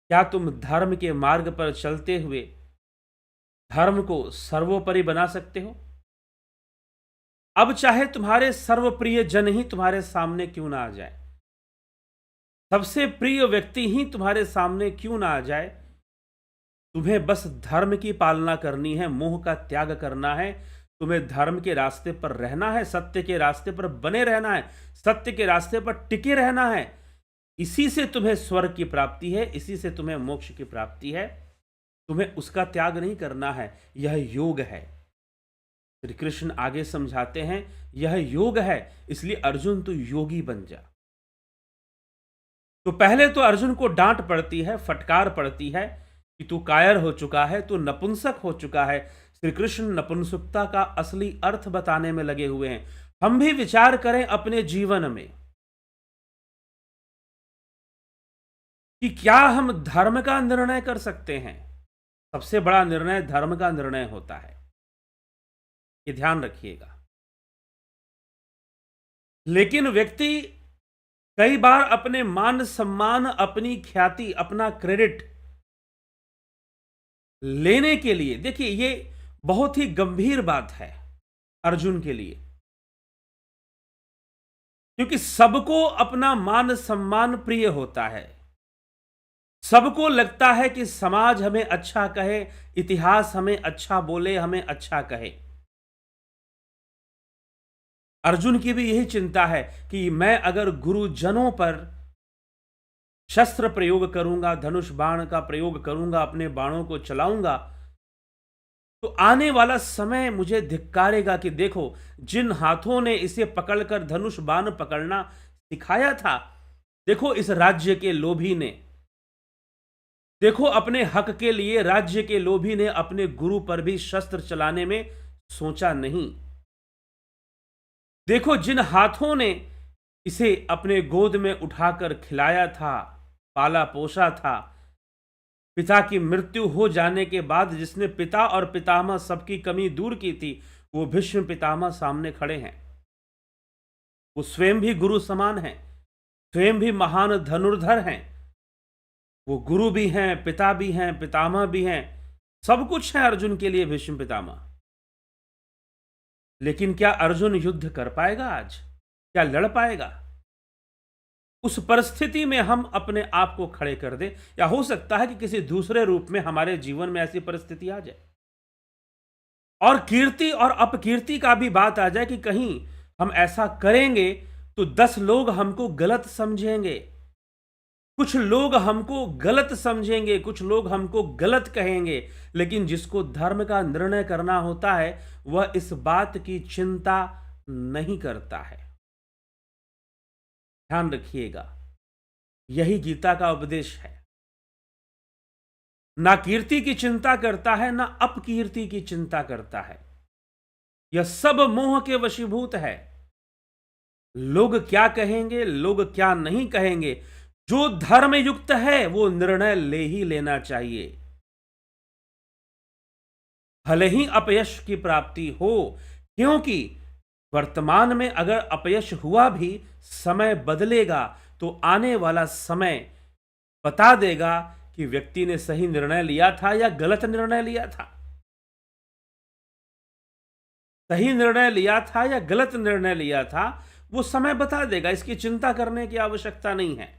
क्या तुम धर्म के मार्ग पर चलते हुए धर्म को सर्वोपरि बना सकते हो? अब चाहे तुम्हारे सर्वप्रिय जन ही तुम्हारे सामने क्यों ना आ जाए, सबसे प्रिय व्यक्ति ही तुम्हारे सामने क्यों ना आ जाए, तुम्हें बस धर्म की पालना करनी है, मोह का त्याग करना है, तुम्हें धर्म के रास्ते पर रहना है, सत्य के रास्ते पर बने रहना है, सत्य के रास्ते पर टिके रहना है। इसी से तुम्हें स्वर्ग की प्राप्ति है, इसी से तुम्हें मोक्ष की प्राप्ति है। तुम्हें उसका त्याग नहीं करना है, यह योग है। श्री कृष्ण आगे समझाते हैं, यह योग है, इसलिए अर्जुन तू योगी बन जा। तो पहले तो अर्जुन को डांट पड़ती है, फटकार पड़ती है कि तू कायर हो चुका है, तू नपुंसक हो चुका है। श्री कृष्ण नपुंसकता का असली अर्थ बताने में लगे हुए हैं। हम भी विचार करें अपने जीवन में कि क्या हम धर्म का निर्णय कर सकते हैं? सबसे बड़ा निर्णय धर्म का निर्णय होता है, ये ध्यान रखिएगा। लेकिन व्यक्ति कई बार अपने मान सम्मान, अपनी ख्याति, अपना क्रेडिट लेने के लिए, देखिए ये बहुत ही गंभीर बात है अर्जुन के लिए, क्योंकि सबको अपना मान सम्मान प्रिय होता है। सबको लगता है कि समाज हमें अच्छा कहे, इतिहास हमें अच्छा बोले, हमें अच्छा कहे। अर्जुन की भी यही चिंता है कि मैं अगर गुरुजनों पर शस्त्र प्रयोग करूंगा, धनुष बाण का प्रयोग करूंगा, अपने बाणों को चलाऊंगा, तो आने वाला समय मुझे धिक्कारेगा कि देखो, जिन हाथों ने इसे पकड़कर धनुष बाण पकड़ना सिखाया था, देखो इस राज्य के लोभी ने, देखो अपने हक के लिए राज्य के लोभी ने अपने गुरु पर भी शस्त्र चलाने में सोचा नहीं। देखो जिन हाथों ने इसे अपने गोद में उठाकर खिलाया था, पाला पोसा था, पिता की मृत्यु हो जाने के बाद जिसने पिता और पितामह सबकी कमी दूर की थी, वो भीष्म पितामह सामने खड़े हैं। वो स्वयं भी गुरु समान हैं, स्वयं भी महान धनुर्धर हैं। वो गुरु भी हैं, पिता भी हैं, पितामह भी हैं, सब कुछ है अर्जुन के लिए भीष्म पितामह। लेकिन क्या अर्जुन युद्ध कर पाएगा आज? क्या लड़ पाएगा? उस परिस्थिति में हम अपने आप को खड़े कर दें, या हो सकता है कि किसी दूसरे रूप में हमारे जीवन में ऐसी परिस्थिति आ जाए, और कीर्ति और अपकीर्ति का भी बात आ जाए कि कहीं हम ऐसा करेंगे तो 10 लोग हमको गलत समझेंगे, कुछ लोग हमको गलत समझेंगे, कुछ लोग हमको गलत कहेंगे। लेकिन जिसको धर्म का निर्णय करना होता है, वह इस बात की चिंता नहीं करता है। ध्यान रखिएगा, यही गीता का उपदेश है। ना कीर्ति की चिंता करता है, ना अपकीर्ति की चिंता करता है। यह सब मोह के वशीभूत है। लोग क्या कहेंगे, लोग क्या नहीं कहेंगे, जो धर्म युक्त है वो निर्णय ले ही लेना चाहिए, भले ही अपयश की प्राप्ति हो। क्योंकि वर्तमान में अगर अपयश हुआ भी, समय बदलेगा तो आने वाला समय बता देगा कि व्यक्ति ने सही निर्णय लिया था या गलत निर्णय लिया था, सही निर्णय लिया था या गलत निर्णय लिया था, वो समय बता देगा। इसकी चिंता करने की आवश्यकता नहीं है,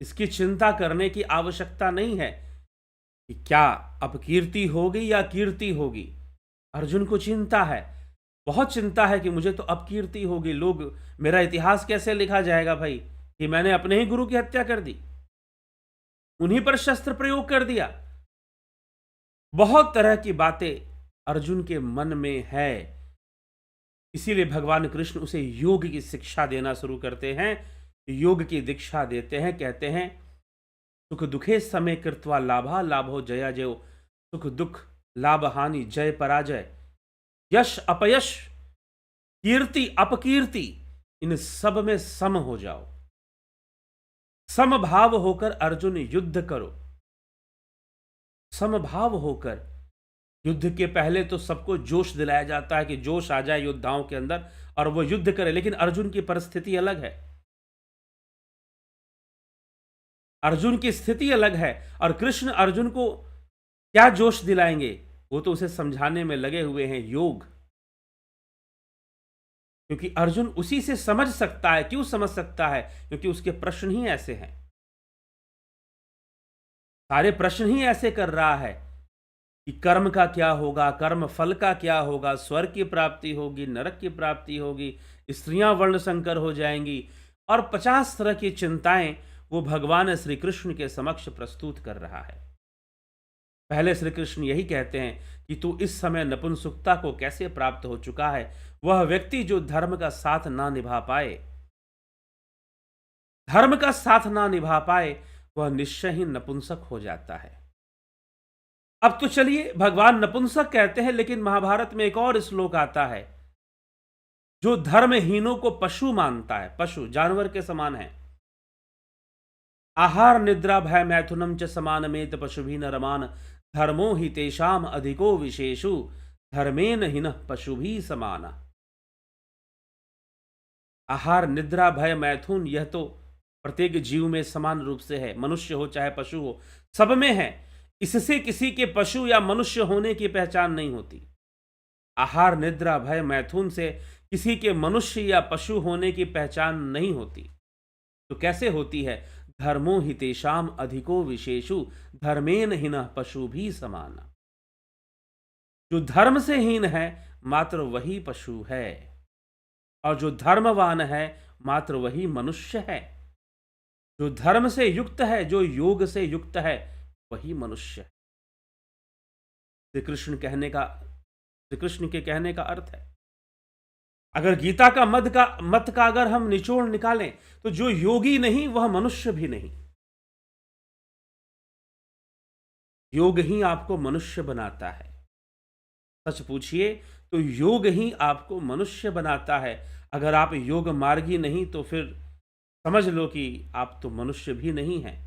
इसकी चिंता करने की आवश्यकता नहीं है कि क्या अपकीर्ति होगी या कीर्ति होगी। अर्जुन को चिंता है, बहुत चिंता है कि मुझे तो अपकीर्ति होगी, लोग, मेरा इतिहास कैसे लिखा जाएगा भाई कि मैंने अपने ही गुरु की हत्या कर दी, उन्हीं पर शस्त्र प्रयोग कर दिया। बहुत तरह की बातें अर्जुन के मन में है। इसीलिए भगवान कृष्ण उसे योग की शिक्षा देना शुरू करते हैं, योग की दीक्षा देते हैं। कहते हैं, सुख दुखे समय कृत्वा लाभा लाभो जया जयो, सुख दुख लाभ हानि जय पराजय, यश अपयश कीर्ति अपकीर्ति, इन सब में सम हो जाओ। समभाव होकर अर्जुन युद्ध करो। समभाव होकर युद्ध के पहले तो सबको जोश दिलाया जाता है कि जोश आ जाए योद्धाओं के अंदर और वो युद्ध करे, लेकिन अर्जुन की परिस्थिति अलग है, अर्जुन की स्थिति अलग है। और कृष्ण अर्जुन को क्या जोश दिलाएंगे, वो तो उसे समझाने में लगे हुए हैं, योग। क्योंकि अर्जुन उसी से समझ सकता है। क्यों समझ सकता है? क्योंकि उसके प्रश्न ही ऐसे हैं, सारे प्रश्न ही ऐसे कर रहा है कि कर्म का क्या होगा, कर्म फल का क्या होगा, स्वर्ग की प्राप्ति होगी, नरक की प्राप्ति होगी, स्त्रियां वर्ण संकर हो जाएंगी, और 50 तरह की चिंताएं वो भगवान श्री कृष्ण के समक्ष प्रस्तुत कर रहा है। पहले श्री कृष्ण यही कहते हैं कि तू इस समय नपुंसकता को कैसे प्राप्त हो चुका है। वह व्यक्ति जो धर्म का साथ ना निभा पाए, धर्म का साथ ना निभा पाए, वह निश्चय ही नपुंसक हो जाता है। अब तो चलिए, भगवान नपुंसक कहते हैं, लेकिन महाभारत में एक और श्लोक आता है, जो धर्महीनों को पशु मानता है, पशु जानवर के समान है। आहार निद्रा भय मैथुनम च समानमेत पशुभिः रमान, धर्मो हि तेषाम अधिको विशेषु, धर्मेन हिनः पशुभिः समाना। आहार निद्रा भय मैथुन, यह तो प्रत्येक जीव में समान रूप से है, मनुष्य हो चाहे पशु हो, सब में है। इससे किसी के पशु या मनुष्य होने की पहचान नहीं होती। आहार निद्रा भय मैथुन से किसी के मनुष्य या पशु होने की पहचान नहीं होती। तो कैसे होती है? धर्मो हि तेषाम अधिको विशेषु, धर्मेन हिनः पशुभिः समाना। जो धर्म से हीन है मात्र वही पशु है, और जो धर्मवान है मात्र वही मनुष्य है। जो धर्म से युक्त है, जो योग से युक्त है, वही मनुष्य है। श्री कृष्ण के कहने का अर्थ है, अगर गीता का मत का अगर हम निचोड़ निकालें, तो जो योगी नहीं वह मनुष्य भी नहीं। योग ही आपको मनुष्य बनाता है। सच पूछिए तो योग ही आपको मनुष्य बनाता है। अगर आप योग मार्गी नहीं तो फिर समझ लो कि आप तो मनुष्य भी नहीं हैं।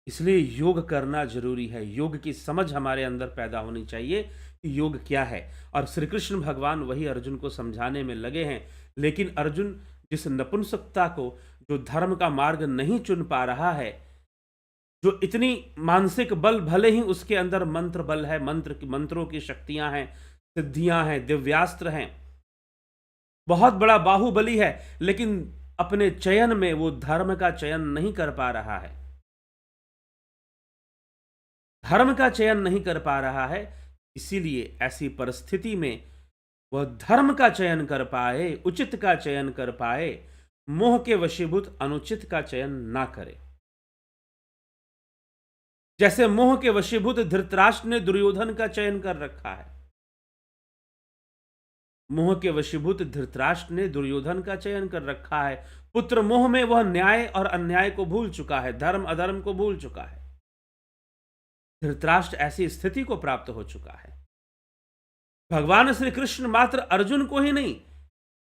इसलिए योग करना जरूरी है। योग की समझ हमारे अंदर पैदा होनी चाहिए कि योग क्या है। और श्री कृष्ण भगवान वही अर्जुन को समझाने में लगे हैं। लेकिन अर्जुन जिस नपुंसकता को, जो धर्म का मार्ग नहीं चुन पा रहा है, जो इतनी मानसिक बल, भले ही उसके अंदर मंत्र बल है, मंत्रों की शक्तियां हैं, सिद्धियां हैं, दिव्यास्त्र हैं, बहुत बड़ा बाहुबली है, लेकिन अपने चयन में वो धर्म का चयन नहीं कर पा रहा है। धर्म का चयन नहीं कर पा रहा है। इसीलिए ऐसी परिस्थिति में वह धर्म का चयन कर पाए, उचित का चयन कर पाए, मोह के वशीभूत अनुचित का चयन ना करे। जैसे मोह के वशीभूत धृतराष्ट्र ने दुर्योधन का चयन कर रखा है। मोह के वशीभूत धृतराष्ट्र ने दुर्योधन का चयन कर रखा है। पुत्र मोह में वह न्याय और अन्याय को भूल चुका है, धर्म अधर्म को भूल चुका है। धृतराष्ट्र ऐसी स्थिति को प्राप्त हो चुका है। भगवान श्री कृष्ण मात्र अर्जुन को ही नहीं,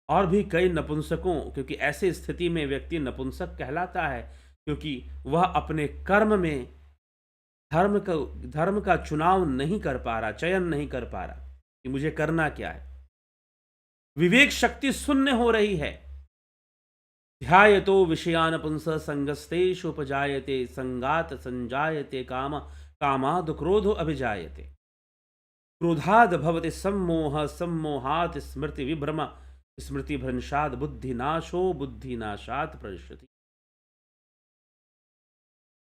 और भी कई नपुंसकों, क्योंकि ऐसी स्थिति में व्यक्ति नपुंसक कहलाता है, क्योंकि वह अपने कर्म में धर्म का चुनाव नहीं कर पा रहा, चयन नहीं कर पा रहा कि मुझे करना क्या है। विवेक शक्ति शून्य हो रही है। ध्यायतो विषयान पुंस संगस्तेषुपजायते संगात संजायते कामाद क्रोधो अभिजायते क्रोधाद भवति सम्मोह सम्मोहात् स्मृति विभ्रम स्मृति भ्रंशाद बुद्धिनाशो बुद्धिनाशात् प्रणश्यति।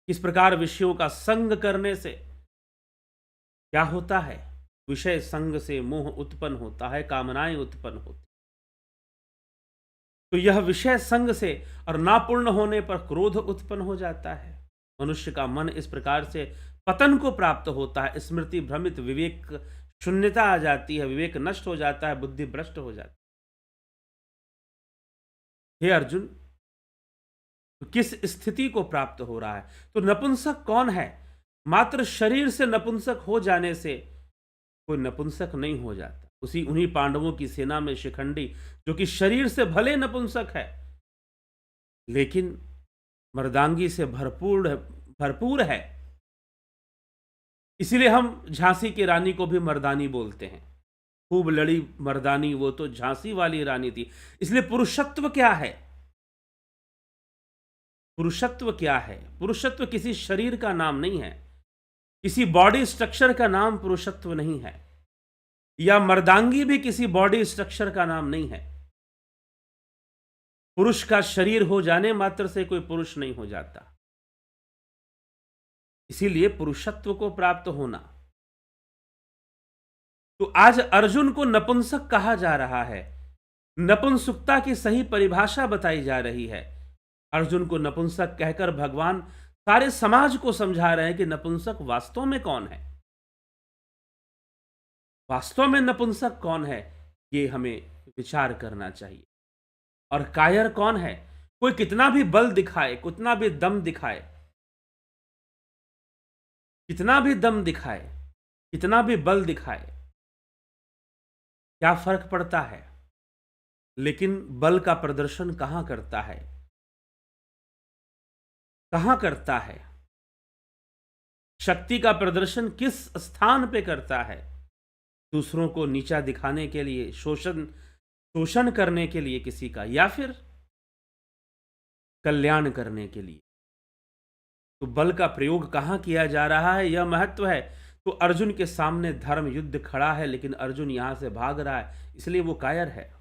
इस प्रकार विषयों का संग करने से क्या होता है? विषय संग से मोह उत्पन्न होता है, कामनाएं उत्पन्न होती। तो यह विषय संग से और नापूर्ण होने पर क्रोध उत्पन्न हो जाता है। मनुष्य का मन इस प्रकार से पतन को प्राप्त होता है। स्मृति भ्रमित, विवेक शून्यता आ जाती है, विवेक नष्ट हो जाता है, बुद्धि भ्रष्ट हो जाती है। हे अर्जुन, तो किस स्थिति को प्राप्त हो रहा है? तो नपुंसक कौन है? मात्र शरीर से नपुंसक हो जाने से कोई नपुंसक नहीं हो जाता। उन्हीं पांडवों की सेना में शिखंडी, जो कि शरीर से भले नपुंसक है, लेकिन मर्दांगी से भरपूर है। इसीलिए हम झांसी की रानी को भी मर्दानी बोलते हैं। खूब लड़ी मर्दानी, वो तो झांसी वाली रानी थी। इसलिए पुरुषत्व क्या है? पुरुषत्व क्या है? पुरुषत्व किसी शरीर का नाम नहीं है, किसी बॉडी स्ट्रक्चर का नाम पुरुषत्व नहीं है, या मर्दांगी भी किसी बॉडी स्ट्रक्चर का नाम नहीं है। पुरुष का शरीर हो जाने मात्र से कोई पुरुष नहीं हो जाता। इसीलिए पुरुषत्व को प्राप्त होना। तो आज अर्जुन को नपुंसक कहा जा रहा है। नपुंसकता की सही परिभाषा बताई जा रही है। अर्जुन को नपुंसक कहकर भगवान सारे समाज को समझा रहे हैं कि नपुंसक वास्तव में कौन है। वास्तव में नपुंसक कौन है, ये हमें विचार करना चाहिए। और कायर कौन है? कोई कितना भी बल दिखाए, कितना भी दम दिखाए, कितना भी दम दिखाए, कितना भी बल दिखाए, क्या फर्क पड़ता है? लेकिन बल का प्रदर्शन कहां करता है? कहां करता है? शक्ति का प्रदर्शन किस स्थान पे करता है? दूसरों को नीचा दिखाने के लिए, शोषण करने के लिए किसी का, या फिर कल्याण करने के लिए? तो बल का प्रयोग कहां किया जा रहा है, यह महत्व है। तो अर्जुन के सामने धर्म युद्ध खड़ा है, लेकिन अर्जुन यहां से भाग रहा है, इसलिए वो कायर है।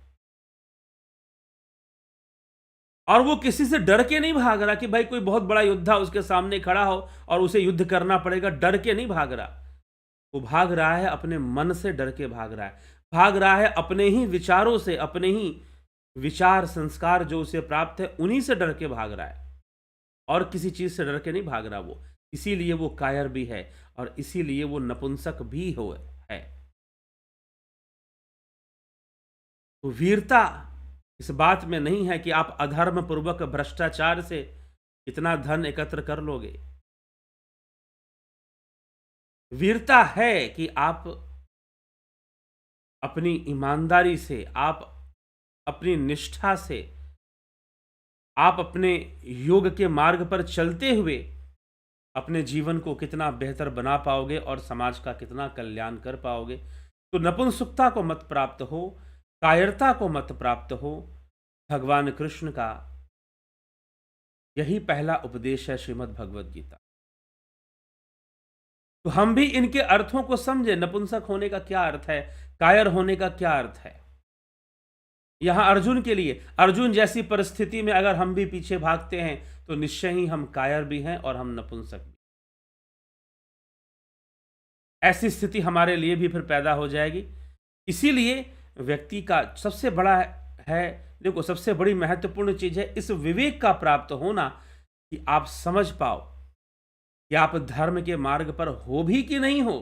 और वो किसी से डर के नहीं भाग रहा कि भाई कोई बहुत बड़ा योद्धा उसके सामने खड़ा हो और उसे युद्ध करना पड़ेगा, डर के नहीं भाग रहा। वो भाग रहा है अपने मन से, डर के भाग रहा है। भाग रहा है अपने ही विचारों से, अपने ही विचार, संस्कार जो उसे प्राप्त है, उन्हीं से डर के भाग रहा है और किसी चीज से डर के नहीं भाग रहा वो। इसीलिए वो कायर भी है और इसीलिए वो नपुंसक भी हो है। तो वीरता इस बात में नहीं है कि आप अधर्म पूर्वक भ्रष्टाचार से इतना धन एकत्र कर लोगे। वीरता है कि आप अपनी ईमानदारी से, आप अपनी निष्ठा से, आप अपने योग के मार्ग पर चलते हुए अपने जीवन को कितना बेहतर बना पाओगे और समाज का कितना कल्याण कर पाओगे। तो नपुंसकता को मत प्राप्त हो, कायरता को मत प्राप्त हो। भगवान कृष्ण का यही पहला उपदेश है श्रीमद् भगवद गीता। तो हम भी इनके अर्थों को समझे। नपुंसक होने का क्या अर्थ है, कायर होने का क्या अर्थ है। यहां अर्जुन के लिए, अर्जुन जैसी परिस्थिति में अगर हम भी पीछे भागते हैं तो निश्चय ही हम कायर भी हैं और हम नपुंसक भी। ऐसी स्थिति हमारे लिए भी फिर पैदा हो जाएगी। इसीलिए व्यक्ति का सबसे बड़ा है, देखो सबसे बड़ी महत्वपूर्ण चीज है इस विवेक का प्राप्त होना कि आप समझ पाओ कि आप धर्म के मार्ग पर हो भी कि नहीं हो।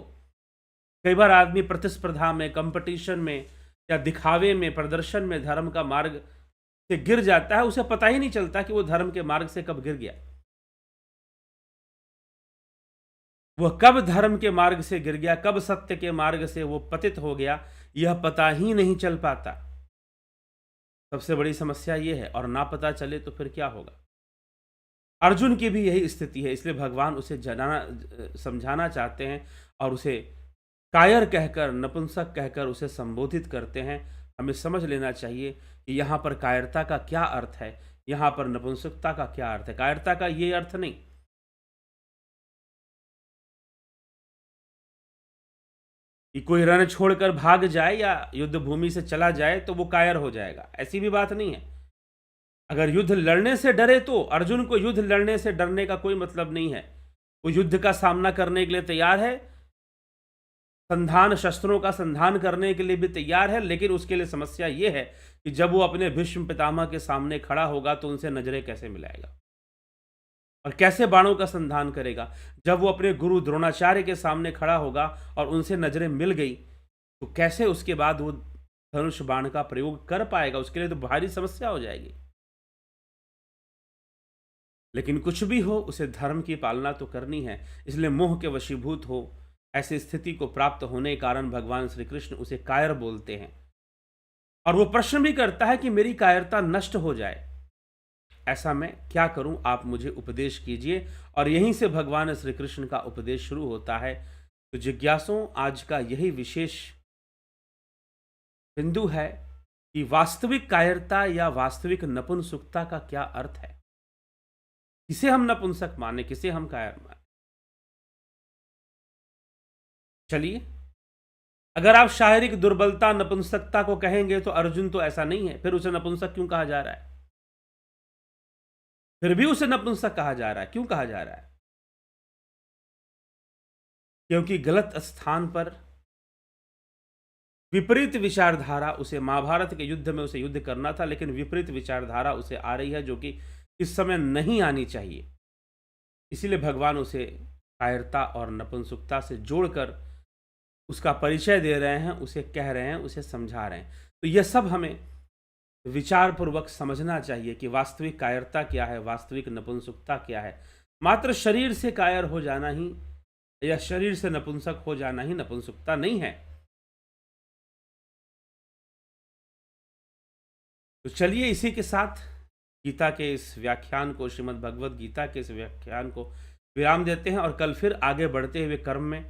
कई बार आदमी प्रतिस्पर्धा में, कंपटीशन में या दिखावे में, प्रदर्शन में धर्म का मार्ग से गिर जाता है। उसे पता ही नहीं चलता कि वो धर्म के मार्ग से कब गिर गया, वह कब धर्म के मार्ग से गिर गया, कब सत्य के मार्ग से वो पतित हो गया, यह पता ही नहीं चल पाता। सबसे बड़ी समस्या यह है। और ना पता चले तो फिर क्या होगा। अर्जुन की भी यही स्थिति है। इसलिए भगवान उसे समझाना चाहते हैं और उसे कायर कहकर, नपुंसक कहकर उसे संबोधित करते हैं। हमें समझ लेना चाहिए कि यहाँ पर कायरता का क्या अर्थ है, यहाँ पर नपुंसकता का क्या अर्थ है। कायरता का ये अर्थ नहीं कि कोई रण छोड़कर भाग जाए या युद्ध भूमि से चला जाए तो वो कायर हो जाएगा, ऐसी भी बात नहीं है। अगर युद्ध लड़ने से डरे तो अर्जुन को युद्ध लड़ने से डरने का कोई मतलब नहीं है। वो युद्ध का सामना करने के लिए तैयार है, संधान, शस्त्रों का संधान करने के लिए भी तैयार है। लेकिन उसके लिए समस्या ये है कि जब वो अपने भीष्म पितामह के सामने खड़ा होगा तो उनसे नजरें कैसे मिलाएगा और कैसे बाणों का संधान करेगा। जब वो अपने गुरु द्रोणाचार्य के सामने खड़ा होगा और उनसे नजरें मिल गई तो कैसे उसके बाद वो धनुष बाण का प्रयोग कर पाएगा। उसके लिए तो भारी समस्या हो जाएगी। लेकिन कुछ भी हो, उसे धर्म की पालना तो करनी है। इसलिए मोह के वशीभूत हो, ऐसी स्थिति को प्राप्त होने के कारण भगवान श्री कृष्ण उसे कायर बोलते हैं। और वो प्रश्न भी करता है कि मेरी कायरता नष्ट हो जाए, ऐसा मैं क्या करूं, आप मुझे उपदेश कीजिए। और यहीं से भगवान श्री कृष्ण का उपदेश शुरू होता है। तो जिज्ञासुओं, आज का यही विशेष बिंदु है कि वास्तविक कायरता या वास्तविक नपुंसकता का क्या अर्थ है। किसे हम नपुंसक माने, किसे हम कायर माने। चलिए, अगर आप शारीरिक दुर्बलता नपुंसकता को कहेंगे तो अर्जुन तो ऐसा नहीं है, फिर उसे नपुंसक क्यों कहा जा रहा है। फिर भी उसे नपुंसक कहा जा रहा है, क्यों कहा जा रहा है। क्योंकि गलत स्थान पर विपरीत विचारधारा, उसे महाभारत के युद्ध में उसे युद्ध करना था, लेकिन विपरीत विचारधारा उसे आ रही है जो कि इस समय नहीं आनी चाहिए। इसीलिए भगवान उसे कायरता और नपुंसकता से जोड़कर उसका परिचय दे रहे हैं, उसे कह रहे हैं, उसे समझा रहे हैं। तो यह सब हमें विचारपूर्वक समझना चाहिए कि वास्तविक कायरता क्या है, वास्तविक नपुंसकता क्या है। मात्र शरीर से कायर हो जाना ही या शरीर से नपुंसक हो जाना ही नपुंसकता नहीं है। तो चलिए, इसी के साथ गीता के इस व्याख्यान को, श्रीमद् भगवद गीता के इस व्याख्यान को विराम देते हैं और कल फिर आगे बढ़ते हुए क्रम में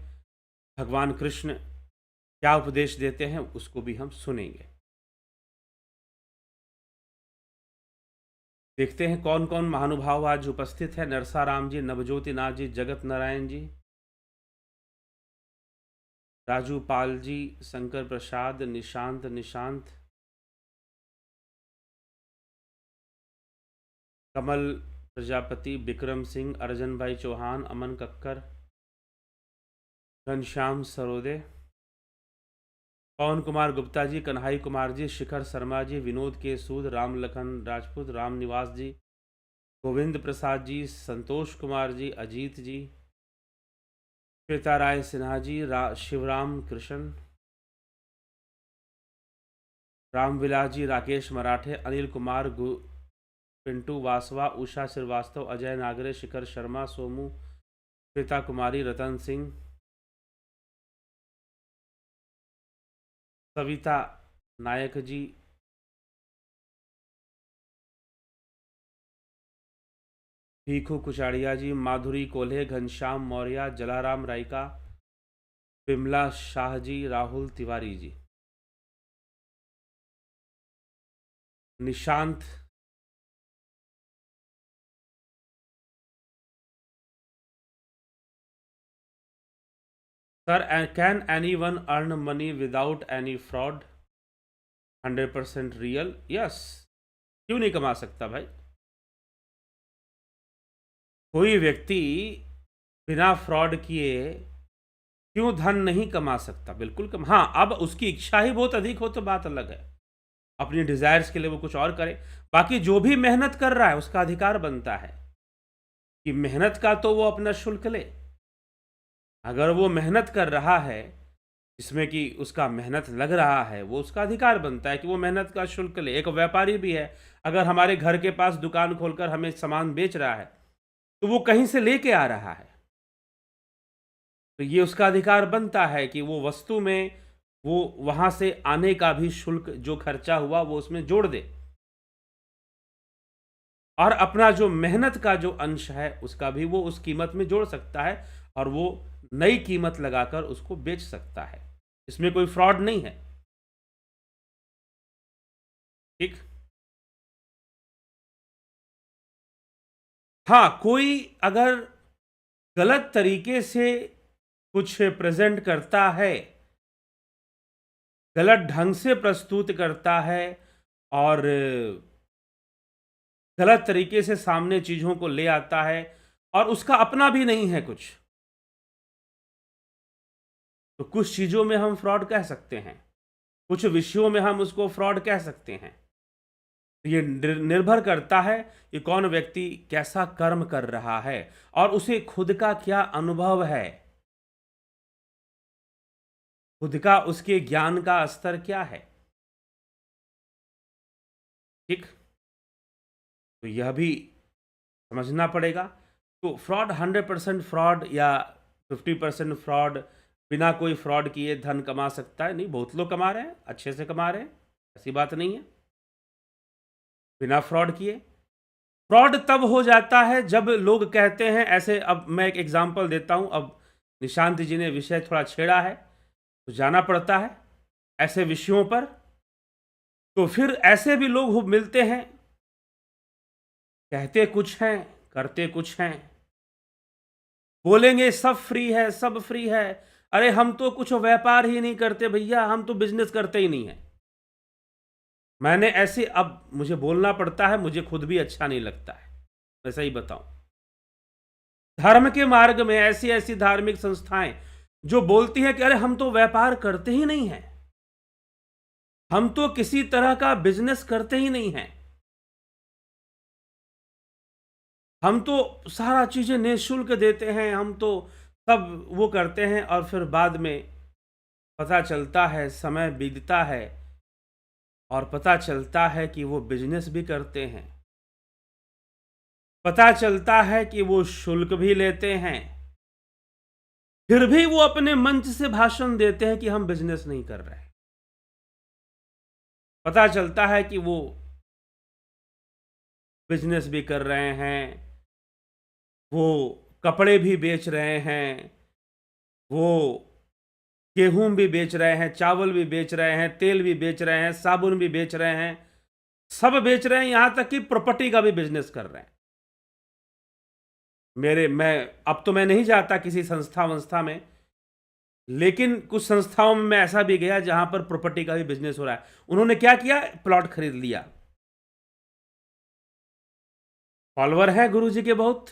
भगवान कृष्ण क्या उपदेश देते हैं उसको भी हम सुनेंगे। देखते हैं कौन कौन महानुभाव आज उपस्थित है। नरसाराम जी, नवज्योति नाथ जी, जगत नारायण जी, राजू पाल जी, शंकर प्रसाद, निशांत, कमल प्रजापति, विक्रम सिंह, अर्जन भाई चौहान, अमन कक्कर, घनश्याम सरोदे, पवन कुमार गुप्ता जी, कन्हई कुमार जी, शिखर शर्मा जी, विनोद के सूद, राम लखन राजपूत, राम निवास जी, गोविंद प्रसाद जी, संतोष कुमार जी, अजीत जी, श्वेता राय सिन्हा जी, शिवराम कृष्ण, रामविलास जी, राकेश मराठे, Anil Kumar, Pintu Vasava, Usha Srivastava, Ajay Nagare, Shikhar Sharma, Somu, Shweta Kumari, Ratan Singh, Savita Nayak ji, Bhikhu Kuchadiya ji, Madhuri Kolhe, Ghanshyam Maurya, Jalaram Raika, Bimla Shah ji, Rahul Tiwari ji, Nishant, sir can anyone earn money without any fraud? 100% real? Yes. क्यों नहीं कमा सकता भाई? कोई व्यक्ति बिना फ्रॉड किए क्यों धन नहीं कमा सकता? बिल्कुल हाँ, अब उसकी इच्छा ही बहुत अधिक हो तो बात अलग है, अपनी डिजायर्स के लिए वो कुछ और करे। बाकी जो भी मेहनत कर रहा है उसका अधिकार बनता है कि मेहनत का तो वो अपना शुल्क ले। अगर वो मेहनत कर रहा है जिसमें कि उसका मेहनत लग रहा है, वो उसका अधिकार बनता है कि वो मेहनत का शुल्क ले। एक व्यापारी भी है, अगर हमारे घर के पास दुकान खोलकर हमें सामान बेच रहा है तो वो कहीं से लेके आ रहा है, तो ये उसका अधिकार बनता है कि वो वस्तु में वो वहां से आने का भी शुल्क जो खर्चा हुआ वो उसमें जोड़ दे, और अपना जो मेहनत का जो अंश है उसका भी वो उस कीमत में जोड़ सकता है और वो नई कीमत लगाकर उसको बेच सकता है। इसमें कोई फ्रॉड नहीं है। ठीक। हाँ, कोई अगर गलत तरीके से कुछ प्रेजेंट करता है, गलत ढंग से प्रस्तुत करता है और गलत तरीके से सामने चीजों को ले आता है और उसका अपना भी नहीं है कुछ, तो कुछ चीजों में हम फ्रॉड कह सकते हैं, कुछ विषयों में हम उसको फ्रॉड कह सकते हैं। ये निर्भर करता है कि कौन व्यक्ति कैसा कर्म कर रहा है और उसे खुद का क्या अनुभव है, खुद का उसके ज्ञान का स्तर क्या है। ठीक। तो यह भी समझना पड़ेगा। तो फ्रॉड 100% फ्रॉड या 50% फ्रॉड, बिना कोई फ्रॉड किए धन कमा सकता है? नहीं, बहुत लोग कमा रहे हैं, अच्छे से कमा रहे हैं, ऐसी बात नहीं है। बिना फ्रॉड किए फ्रॉड तब हो जाता है जब लोग कहते हैं ऐसे। अब मैं एक एग्जांपल देता हूं, अब निशांत जी ने विषय थोड़ा छेड़ा है तो जाना पड़ता है ऐसे विषयों पर। तो फिर ऐसे भी लोग मिलते हैं, कहते कुछ हैं करते कुछ हैं, बोलेंगे सब फ्री है सब फ्री है। अरे हम तो कुछ व्यापार ही नहीं करते भैया, हम तो बिजनेस करते ही नहीं है। मैंने ऐसे, अब मुझे बोलना पड़ता है, मुझे खुद भी अच्छा नहीं लगता है, मैं सही बताऊं। धर्म के मार्ग में ऐसी ऐसी धार्मिक संस्थाएं जो बोलती हैं कि अरे हम तो व्यापार करते ही नहीं हैं, हम तो किसी तरह का बिजनेस करते ही नहीं हैं, हम तो सारा चीजें निःशुल्क देते हैं, हम तो सब वो करते हैं। और फिर बाद में पता चलता है, समय बीतता है और पता चलता है कि वो बिजनेस भी करते हैं, पता चलता है कि वो शुल्क भी लेते हैं, फिर भी वो अपने मंच से भाषण देते हैं कि हम बिजनेस नहीं कर रहे हैं। पता चलता है कि वो बिजनेस भी कर रहे हैं, वो कपड़े भी बेच रहे हैं, वो गेहूं भी बेच रहे हैं, चावल भी बेच रहे हैं, तेल भी बेच रहे हैं, साबुन भी बेच रहे हैं, सब बेच रहे हैं, यहां तक कि प्रॉपर्टी का भी बिजनेस कर रहे हैं। मैं अब तो मैं नहीं जाता किसी संस्था वंस्था में, लेकिन कुछ संस्थाओं में मैं ऐसा भी गया जहां पर प्रॉपर्टी का भी बिजनेस हो रहा है। उन्होंने क्या किया? प्लॉट खरीद लिया। फॉलोअर है गुरु जी के बहुत,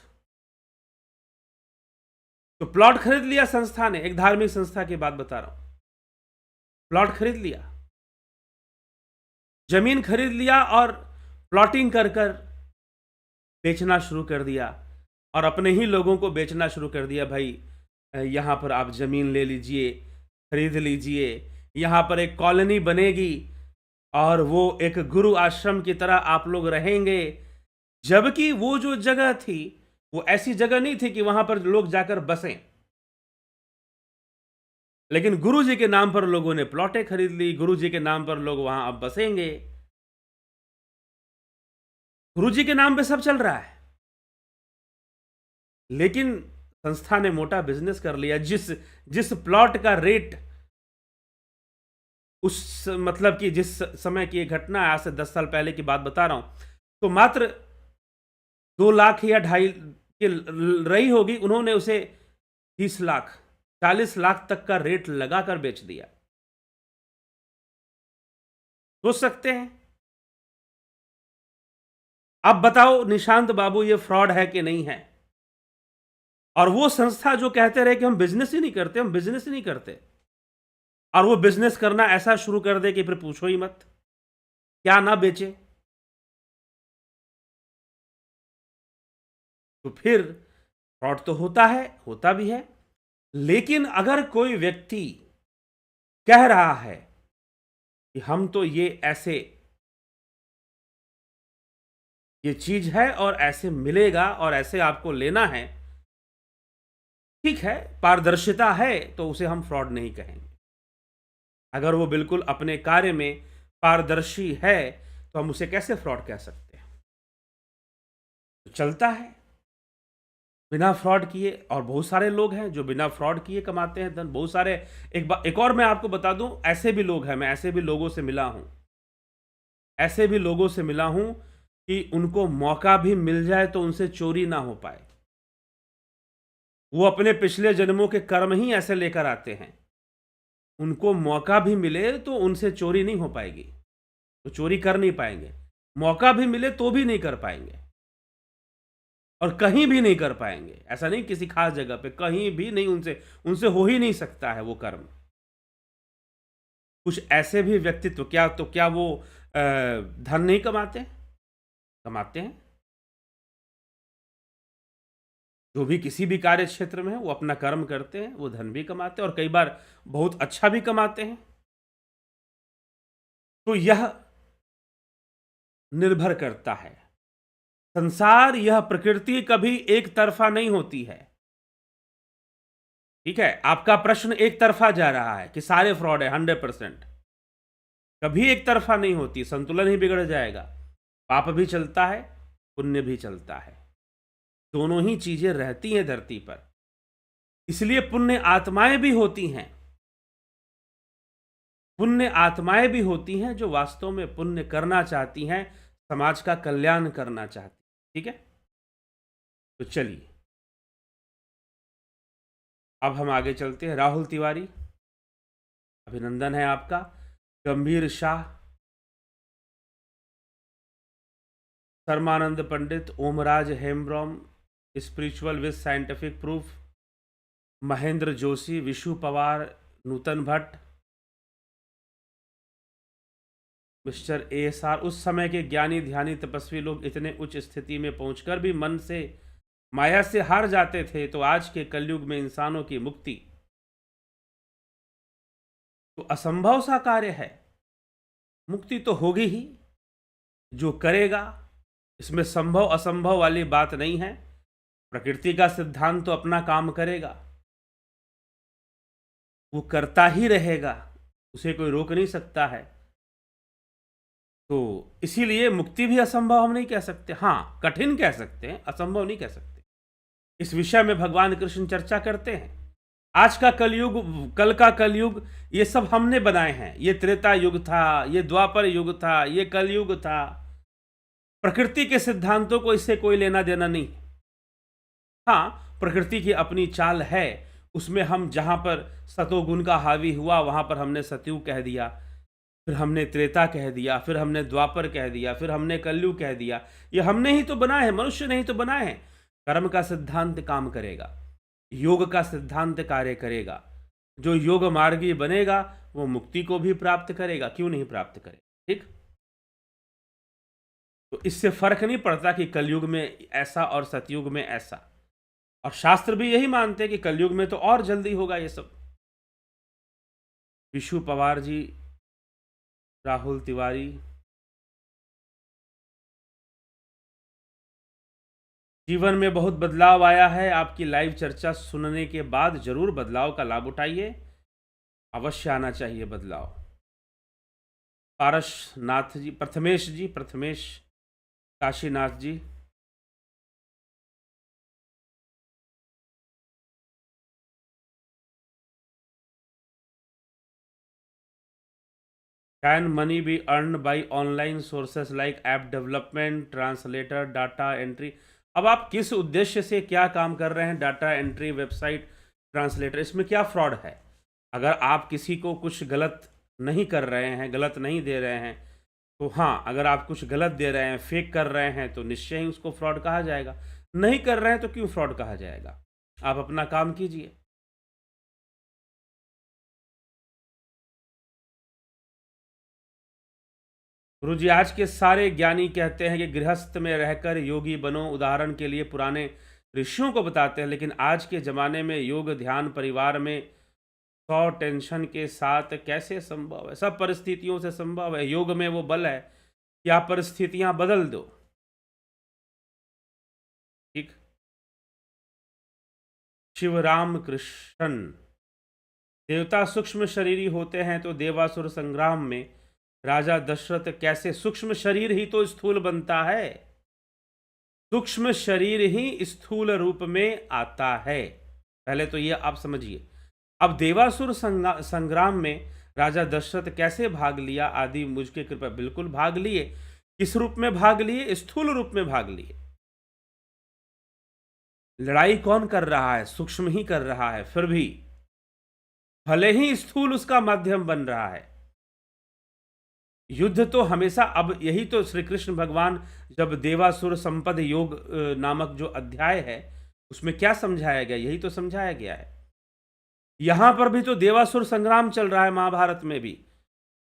तो प्लॉट खरीद लिया संस्था ने, एक धार्मिक संस्था की बात बता रहा हूं। प्लॉट खरीद लिया, जमीन खरीद लिया और प्लॉटिंग कर कर बेचना शुरू कर दिया और अपने ही लोगों को बेचना शुरू कर दिया। भाई यहाँ पर आप ज़मीन ले लीजिए, खरीद लीजिए, यहाँ पर एक कॉलोनी बनेगी और वो एक गुरु आश्रम की तरह आप लोग रहेंगे। जबकि वो जो जगह थी वो ऐसी जगह नहीं थी कि वहां पर लोग जाकर बसें, लेकिन गुरु जी के नाम पर लोगों ने प्लॉटें खरीद ली, गुरु जी के नाम पर लोग वहां अब बसेंगे। गुरु जी के नाम पे सब चल रहा है, लेकिन संस्था ने मोटा बिजनेस कर लिया। जिस प्लॉट का रेट उस मतलब कि जिस समय की घटना है, आज से 10 साल पहले की बात बता रहा हूं, तो मात्र 2 लाख या 2.5 की रही होगी, उन्होंने उसे 30 लाख 40 लाख तक का रेट लगाकर बेच दिया। सोच सकते हैं? अब बताओ निशांत बाबू ये फ्रॉड है कि नहीं है? और वो संस्था जो कहते रहे कि हम बिजनेस ही नहीं करते, हम बिजनेस ही नहीं करते, और वो बिजनेस करना ऐसा शुरू कर दे कि फिर पूछो ही मत क्या ना बेचे, तो फिर फ्रॉड तो होता है, होता भी है। लेकिन अगर कोई व्यक्ति कह रहा है कि हम तो ये ऐसे ये चीज है और ऐसे मिलेगा और ऐसे आपको लेना है, ठीक है, पारदर्शिता है, तो उसे हम फ्रॉड नहीं कहेंगे। अगर वो बिल्कुल अपने कार्य में पारदर्शी है तो हम उसे कैसे फ्रॉड कह सकते हैं? तो चलता है बिना फ्रॉड किए, और बहुत सारे लोग हैं जो बिना फ्रॉड किए कमाते हैं धन, बहुत सारे। एक और मैं आपको बता दूं, ऐसे भी लोग हैं, मैं ऐसे भी लोगों से मिला हूं, ऐसे भी लोगों से मिला हूं कि उनको मौका भी मिल जाए तो उनसे चोरी ना हो पाए। वो अपने पिछले जन्मों के कर्म ही ऐसे लेकर आते हैं, उनको मौका भी मिले तो उनसे चोरी नहीं हो पाएगी, तो चोरी कर नहीं पाएंगे। मौका भी मिले तो भी नहीं कर पाएंगे, और कहीं भी नहीं कर पाएंगे। ऐसा नहीं किसी खास जगह पे, कहीं भी नहीं, उनसे उनसे हो ही नहीं सकता है वो कर्म। कुछ ऐसे भी व्यक्तित्व, क्या वो धन नहीं कमाते? कमाते हैं। जो भी किसी भी कार्य क्षेत्र में है वो अपना कर्म करते हैं, वो धन भी कमाते हैं और कई बार बहुत अच्छा भी कमाते हैं। तो यह निर्भर करता है। संसार, यह प्रकृति कभी एक तरफा नहीं होती है। ठीक है, आपका प्रश्न एक तरफा जा रहा है कि सारे फ्रॉड है 100%। कभी एक तरफा नहीं होती, संतुलन ही बिगड़ जाएगा। पाप भी चलता है, पुण्य भी चलता है, दोनों ही चीजें रहती हैं धरती पर। इसलिए पुण्य आत्माएं भी होती हैं, पुण्य आत्माएं भी होती हैं जो वास्तव में पुण्य करना चाहती हैं, समाज का कल्याण करना चाहती। ठीक है, तो चलिए अब हम आगे चलते हैं। राहुल तिवारी, अभिनंदन है आपका। Gambhir Shah, Sharmanand Pandit, Omraj Hembrom, spiritual with scientific proof, Mahendra Joshi, Vishu Pawar, Nutan Bhatt, mister ASR। उस समय के ज्ञानी ध्यानी तपस्वी लोग इतने उच्च स्थिति में पहुंचकर भी मन से माया से हार जाते थे, तो आज के कलयुग में इंसानों की मुक्ति तो असंभव सा कार्य है। मुक्ति तो होगी ही, जो करेगा। इसमें संभव असंभव वाली बात नहीं है। प्रकृति का सिद्धांत तो अपना काम करेगा, वो करता ही रहेगा, उसे कोई रोक नहीं सकता है। तो इसीलिए मुक्ति भी असंभव हम नहीं कह सकते, हाँ कठिन कह सकते हैं, असंभव नहीं कह सकते। इस विषय में भगवान कृष्ण चर्चा करते हैं। आज का कलयुग, कल का कलयुग, ये सब हमने बनाए हैं। ये त्रेता युग था, ये द्वापर युग था, ये कलयुग था। प्रकृति के सिद्धांतों को इससे कोई लेना देना नहीं। हाँ, प्रकृति की अपनी चाल है, उसमें हम जहां पर सतोगुण का हावी हुआ वहां पर हमने सतयुग कह दिया, फिर हमने त्रेता कह दिया, फिर हमने द्वापर कह दिया, फिर हमने कलयुग कह दिया। ये हमने ही तो बनाए हैं, मनुष्य ने ही तो बनाए हैं। कर्म का सिद्धांत काम करेगा, योग का सिद्धांत कार्य करेगा। जो योग मार्गी बनेगा वो मुक्ति को भी प्राप्त करेगा, क्यों नहीं प्राप्त करेगा। ठीक, तो इससे फर्क नहीं पड़ता कि कलयुग में ऐसा और सतयुग में ऐसा, और शास्त्र भी यही मानते हैं कि कलयुग में तो और जल्दी होगा ये सब। विशु पवार जी, राहुल तिवारी, जीवन में बहुत बदलाव आया है, आपकी लाइव चर्चा सुनने के बाद जरूर बदलाव का लाभ उठाइए, अवश्य आना चाहिए बदलाव। Paras Nath ji, Prathamesh Kashinath ji, can money be earn by online sources like app development, translator, data entry. अब आप किस उद्देश्य से क्या काम कर रहे हैं, डाटा एंट्री, वेबसाइट, ट्रांसलेटर, इसमें क्या फ्रॉड है। अगर आप किसी को कुछ गलत नहीं कर रहे हैं, गलत नहीं दे रहे हैं, तो हाँ, अगर आप कुछ गलत दे रहे हैं, फेक कर रहे हैं, तो निश्चय ही उसको फ्रॉड कहा जाएगा। नहीं कर रहे हैं तो क्यों फ्रॉड कहा जाएगा। आप अपना काम कीजिए। गुरु जी, आज के सारे ज्ञानी कहते हैं कि गृहस्थ में रहकर योगी बनो। उदाहरण के लिए पुराने ऋषियों को बताते हैं, लेकिन आज के ज़माने में योग ध्यान परिवार में 100 टेंशन के साथ कैसे संभव है। सब परिस्थितियों से संभव है। योग में वो बल है कि आप परिस्थितियां बदल दो। ठीक, शिवराम कृष्ण, देवता सूक्ष्म शरीरी होते हैं, तो देवासुर संग्राम में राजा दशरथ कैसे, सूक्ष्म शरीर ही तो स्थूल बनता है, सूक्ष्म शरीर ही स्थूल रूप में आता है। पहले तो ये आप समझिए। अब देवासुर संग्राम में राजा दशरथ कैसे भाग लिया, आदि मुझके कृपा, बिल्कुल भाग लिए। किस रूप में भाग लिए, स्थूल रूप में भाग लिए। लड़ाई कौन कर रहा है, सूक्ष्म ही कर रहा है, फिर भी भले ही स्थूल उसका माध्यम बन रहा है। युद्ध तो हमेशा, अब यही तो श्री कृष्ण भगवान जब देवासुर संपद योग नामक जो अध्याय है उसमें क्या समझाया गया, यही तो समझाया गया है। यहां पर भी तो देवासुर संग्राम चल रहा है। महाभारत में भी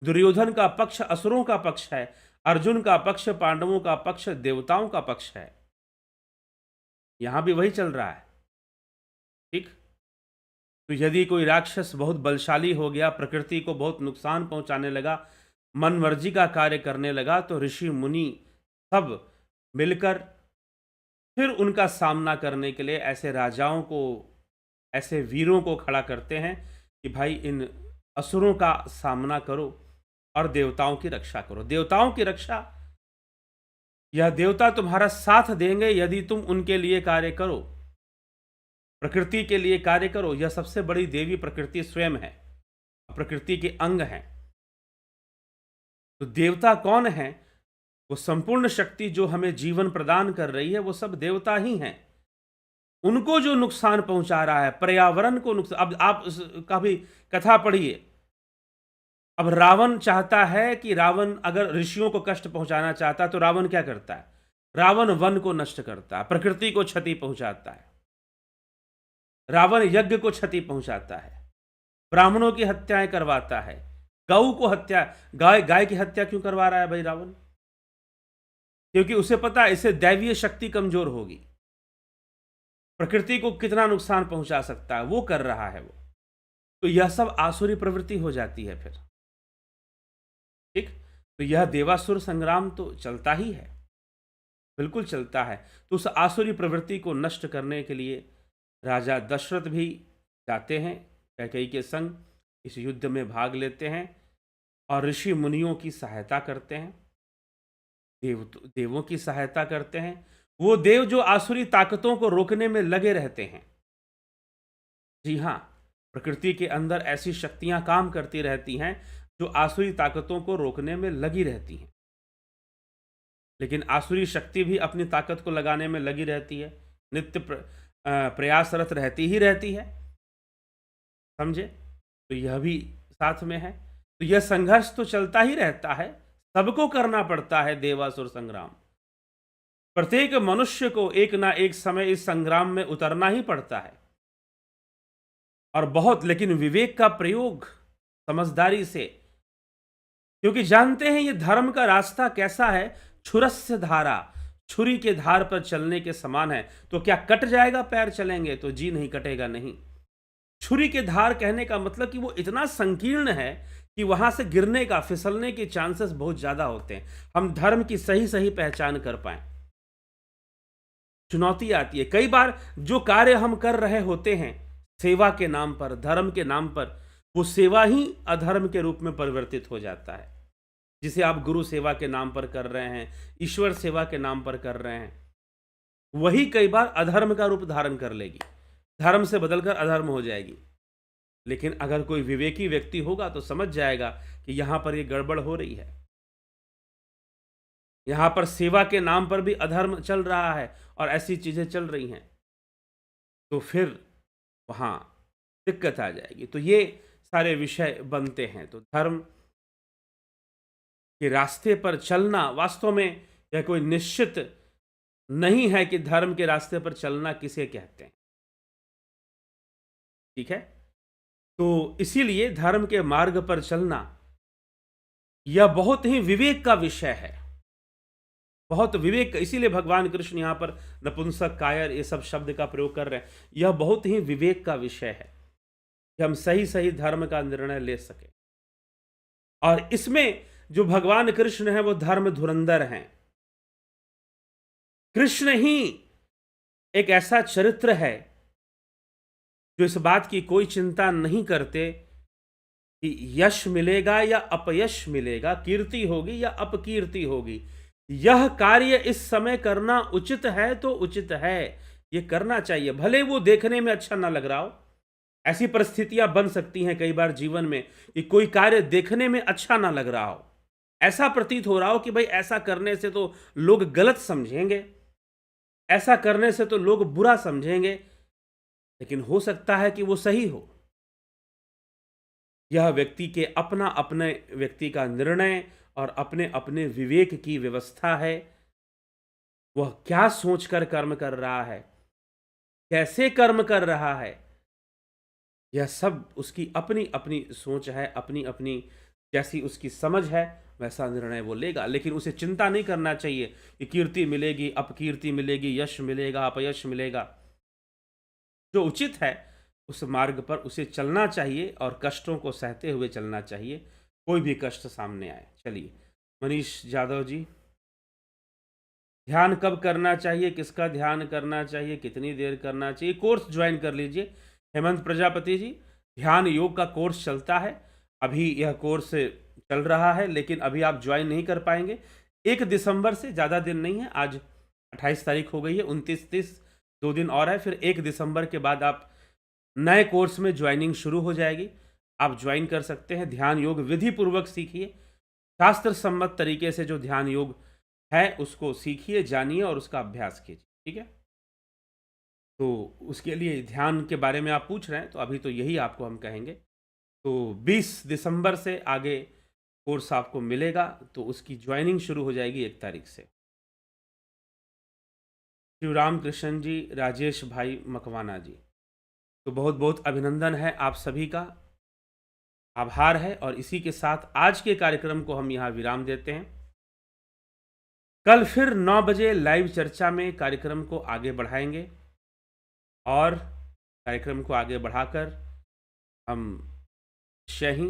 दुर्योधन का पक्ष असुरों का पक्ष है, अर्जुन का पक्ष पांडवों का पक्ष देवताओं का पक्ष है। यहां भी वही चल रहा है। ठीक, तो यदि कोई राक्षस बहुत बलशाली हो गया, प्रकृति को बहुत नुकसान पहुंचाने लगा, मन मर्जी का कार्य करने लगा, तो ऋषि मुनि सब मिलकर फिर उनका सामना करने के लिए ऐसे राजाओं को, ऐसे वीरों को खड़ा करते हैं कि भाई इन असुरों का सामना करो और देवताओं की रक्षा करो। देवताओं की रक्षा, यह देवता तुम्हारा साथ देंगे यदि तुम उनके लिए कार्य करो, प्रकृति के लिए कार्य करो। यह सबसे बड़ी देवी प्रकृति स्वयं है, प्रकृति के अंग हैं। तो देवता कौन है, वो संपूर्ण शक्ति जो हमें जीवन प्रदान कर रही है, वो सब देवता ही हैं। उनको जो नुकसान पहुंचा रहा है, पर्यावरण को नुकसान। अब आप का भी कथा पढ़िए। अब रावण चाहता है कि, रावण अगर ऋषियों को कष्ट पहुंचाना चाहता है तो रावण क्या करता है, रावण वन को नष्ट करता है, प्रकृति को क्षति पहुंचाता है, रावण यज्ञ को क्षति पहुंचाता है, ब्राह्मणों की हत्याएं करवाता है, गौ को हत्या, गाय की हत्या क्यों करवा रहा है भाई रावण, क्योंकि उसे पता है इससे दैवीय शक्ति कमजोर होगी, प्रकृति को कितना नुकसान पहुंचा सकता है, वो कर रहा है वो। तो यह सब आसुरी प्रवृत्ति हो जाती है फिर। ठीक, तो यह देवासुर संग्राम तो चलता ही है, बिल्कुल चलता है। तो उस आसुरी प्रवृत्ति को नष्ट करने के लिए राजा दशरथ भी जाते हैं, कैकेयी के संग इस युद्ध में भाग लेते हैं और ऋषि मुनियों की सहायता करते हैं, देवों की सहायता करते हैं। वो देव जो आसुरी ताकतों को रोकने में लगे रहते हैं। जी हाँ, प्रकृति के अंदर ऐसी शक्तियां काम करती रहती हैं जो आसुरी ताकतों को रोकने में लगी रहती हैं। लेकिन आसुरी शक्ति भी अपनी ताकत को लगाने में लगी रहती है, नित्य प्रयासरत रहती ही रहती है। समझे? तो यह भी साथ में है। तो यह संघर्ष तो चलता ही रहता है, सबको करना पड़ता है देवासुर संग्राम। प्रत्येक मनुष्य को एक ना एक समय इस संग्राम में उतरना ही पड़ता है। और बहुत, लेकिन विवेक का प्रयोग, समझदारी से, क्योंकि जानते हैं ये धर्म का रास्ता कैसा है, छुरस्य धारा, छुरी के धार पर चलने के समान है। तो क्या कट जाएगा पैर चलेंगे? तो जी नहीं, कटेगा नहीं। छुरी के धार कहने का मतलब कि वो इतना संकीर्ण है कि वहां से गिरने का, फिसलने के चांसेस बहुत ज्यादा होते हैं। हम धर्म की सही सही पहचान कर पाए, चुनौती आती है कई बार। जो कार्य हम कर रहे होते हैं सेवा के नाम पर, धर्म के नाम पर, वो सेवा ही अधर्म के रूप में परिवर्तित हो जाता है। जिसे आप गुरु सेवा के नाम पर कर रहे हैं, ईश्वर सेवा के नाम पर कर रहे हैं, वही कई बार अधर्म का रूप धारण कर लेगी, धर्म से बदलकर अधर्म हो जाएगी। लेकिन अगर कोई विवेकी व्यक्ति होगा तो समझ जाएगा कि यहां पर यह गड़बड़ हो रही है, यहां पर सेवा के नाम पर भी अधर्म चल रहा है और ऐसी चीजें चल रही हैं, तो फिर वहां दिक्कत आ जाएगी। तो ये सारे विषय बनते हैं। तो धर्म के रास्ते पर चलना, वास्तव में यह कोई निश्चित नहीं है कि धर्म के रास्ते पर चलना किसे कहते हैं, ठीक है। तो इसीलिए धर्म के मार्ग पर चलना यह बहुत ही विवेक का विषय है, बहुत विवेक। इसीलिए भगवान कृष्ण यहां पर नपुंसक, कायर, ये सब शब्द का प्रयोग कर रहे हैं। यह बहुत ही विवेक का विषय है कि हम सही सही धर्म का निर्णय ले सके। और इसमें जो भगवान कृष्ण है वो धर्म धुरंधर हैं। कृष्ण ही एक ऐसा चरित्र है जो इस बात की कोई चिंता नहीं करते कि यश मिलेगा या अपयश मिलेगा, कीर्ति होगी या अपकीर्ति होगी। यह कार्य इस समय करना उचित है तो उचित है, यह करना चाहिए, भले वो देखने में अच्छा ना लग रहा हो। ऐसी परिस्थितियां बन सकती हैं कई बार जीवन में कि कोई कार्य देखने में अच्छा ना लग रहा हो, ऐसा प्रतीत हो रहा हो कि भाई ऐसा करने से तो लोग गलत समझेंगे, ऐसा करने से तो लोग बुरा समझेंगे, लेकिन हो सकता है कि वो सही हो। यह व्यक्ति के अपना अपने व्यक्ति का निर्णय और अपने अपने विवेक की व्यवस्था है। वह क्या सोचकर कर्म कर रहा है, कैसे कर्म कर रहा है, यह सब उसकी अपनी अपनी सोच है, अपनी अपनी जैसी उसकी समझ है वैसा निर्णय वो लेगा। लेकिन उसे चिंता नहीं करना चाहिए कि कीर्ति मिलेगी, अपकीर्ति मिलेगी, यश मिलेगा, अपयश मिलेगा। जो उचित है उस मार्ग पर उसे चलना चाहिए और कष्टों को सहते हुए चलना चाहिए, कोई भी कष्ट सामने आए। चलिए मनीष यादव जी, ध्यान कब करना चाहिए, किसका ध्यान करना चाहिए, कितनी देर करना चाहिए? कोर्स ज्वाइन कर लीजिए। हेमंत प्रजापति जी, ध्यान योग का कोर्स चलता है, अभी यह कोर्स चल रहा है, लेकिन अभी आप ज्वाइन नहीं कर पाएंगे। 1 दिसंबर से, ज़्यादा दिन नहीं है, आज 28 तारीख हो गई है, 29, 30 2 दिन और है, फिर 1 दिसंबर के बाद आप नए कोर्स में ज्वाइनिंग शुरू हो जाएगी। आप ज्वाइन कर सकते हैं। ध्यान योग विधि पूर्वक सीखिए, शास्त्र सम्मत तरीके से जो ध्यान योग है उसको सीखिए, जानिए और उसका अभ्यास कीजिए, ठीक है। तो उसके लिए ध्यान के बारे में आप पूछ रहे हैं, तो अभी तो यही आपको हम कहेंगे। तो 20 दिसंबर से आगे कोर्स आपको मिलेगा, तो उसकी ज्वाइनिंग शुरू हो जाएगी 1 तारीख से। शिवराम कृष्ण जी, राजेश भाई मकवाना जी, तो बहुत बहुत अभिनंदन है आप सभी का, आभार है। और इसी के साथ आज के कार्यक्रम को हम यहाँ विराम देते हैं। कल फिर 9 बजे लाइव चर्चा में कार्यक्रम को आगे बढ़ाएंगे और कार्यक्रम को आगे बढ़ाकर हम ही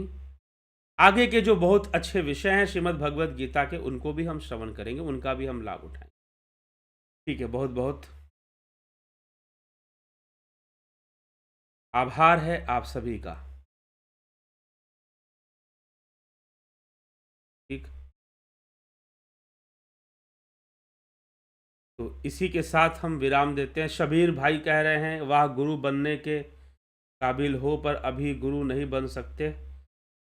आगे के जो बहुत अच्छे विषय हैं श्रीमद् भगवद गीता के, उनको भी हम श्रवण करेंगे, उनका भी हम लाभ उठाएंगे, ठीक है। बहुत बहुत आभार है आप सभी का, ठीक। तो इसी के साथ हम विराम देते हैं। शबीर भाई कह रहे हैं, वाह गुरु बनने के काबिल हो पर अभी गुरु नहीं बन सकते।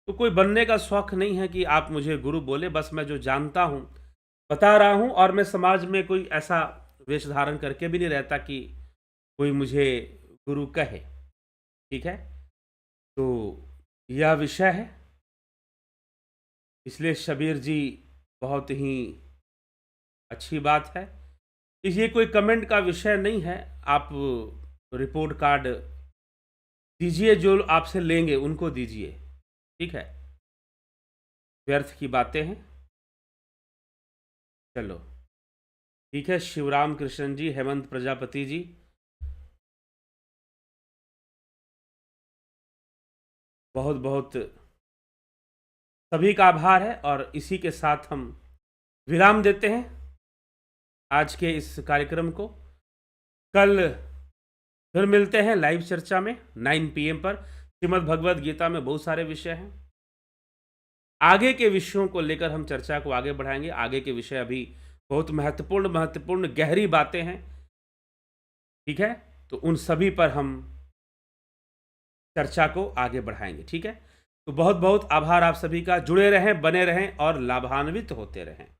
तो कोई बनने का शौक नहीं है कि आप मुझे गुरु बोले, बस मैं जो जानता हूँ बता रहा हूँ। और मैं समाज में कोई ऐसा वेश धारण करके भी नहीं रहता कि कोई मुझे गुरु कहे, ठीक है। तो यह विषय है, इसलिए शबीर जी बहुत ही अच्छी बात है। ये कोई कमेंट का विषय नहीं है। आप रिपोर्ट कार्ड दीजिए, जो आपसे लेंगे उनको दीजिए, ठीक है, व्यर्थ की बातें हैं। चलो ठीक है, शिवराम कृष्ण जी, हेमंत प्रजापति जी, बहुत बहुत सभी का आभार है। और इसी के साथ हम विराम देते हैं आज के इस कार्यक्रम को। कल फिर मिलते हैं लाइव चर्चा में 9 PM पर। श्रीमद् भगवद गीता में बहुत सारे विषय हैं। आगे के विषयों को लेकर हम चर्चा को आगे बढ़ाएंगे। आगे के विषय अभी बहुत महत्वपूर्ण महत्वपूर्ण गहरी बातें हैं। ठीक है, तो उन सभी पर हम चर्चा को आगे बढ़ाएंगे। ठीक है, तो बहुत बहुत आभार आप सभी का। जुड़े रहें, बने रहें और लाभान्वित होते रहें।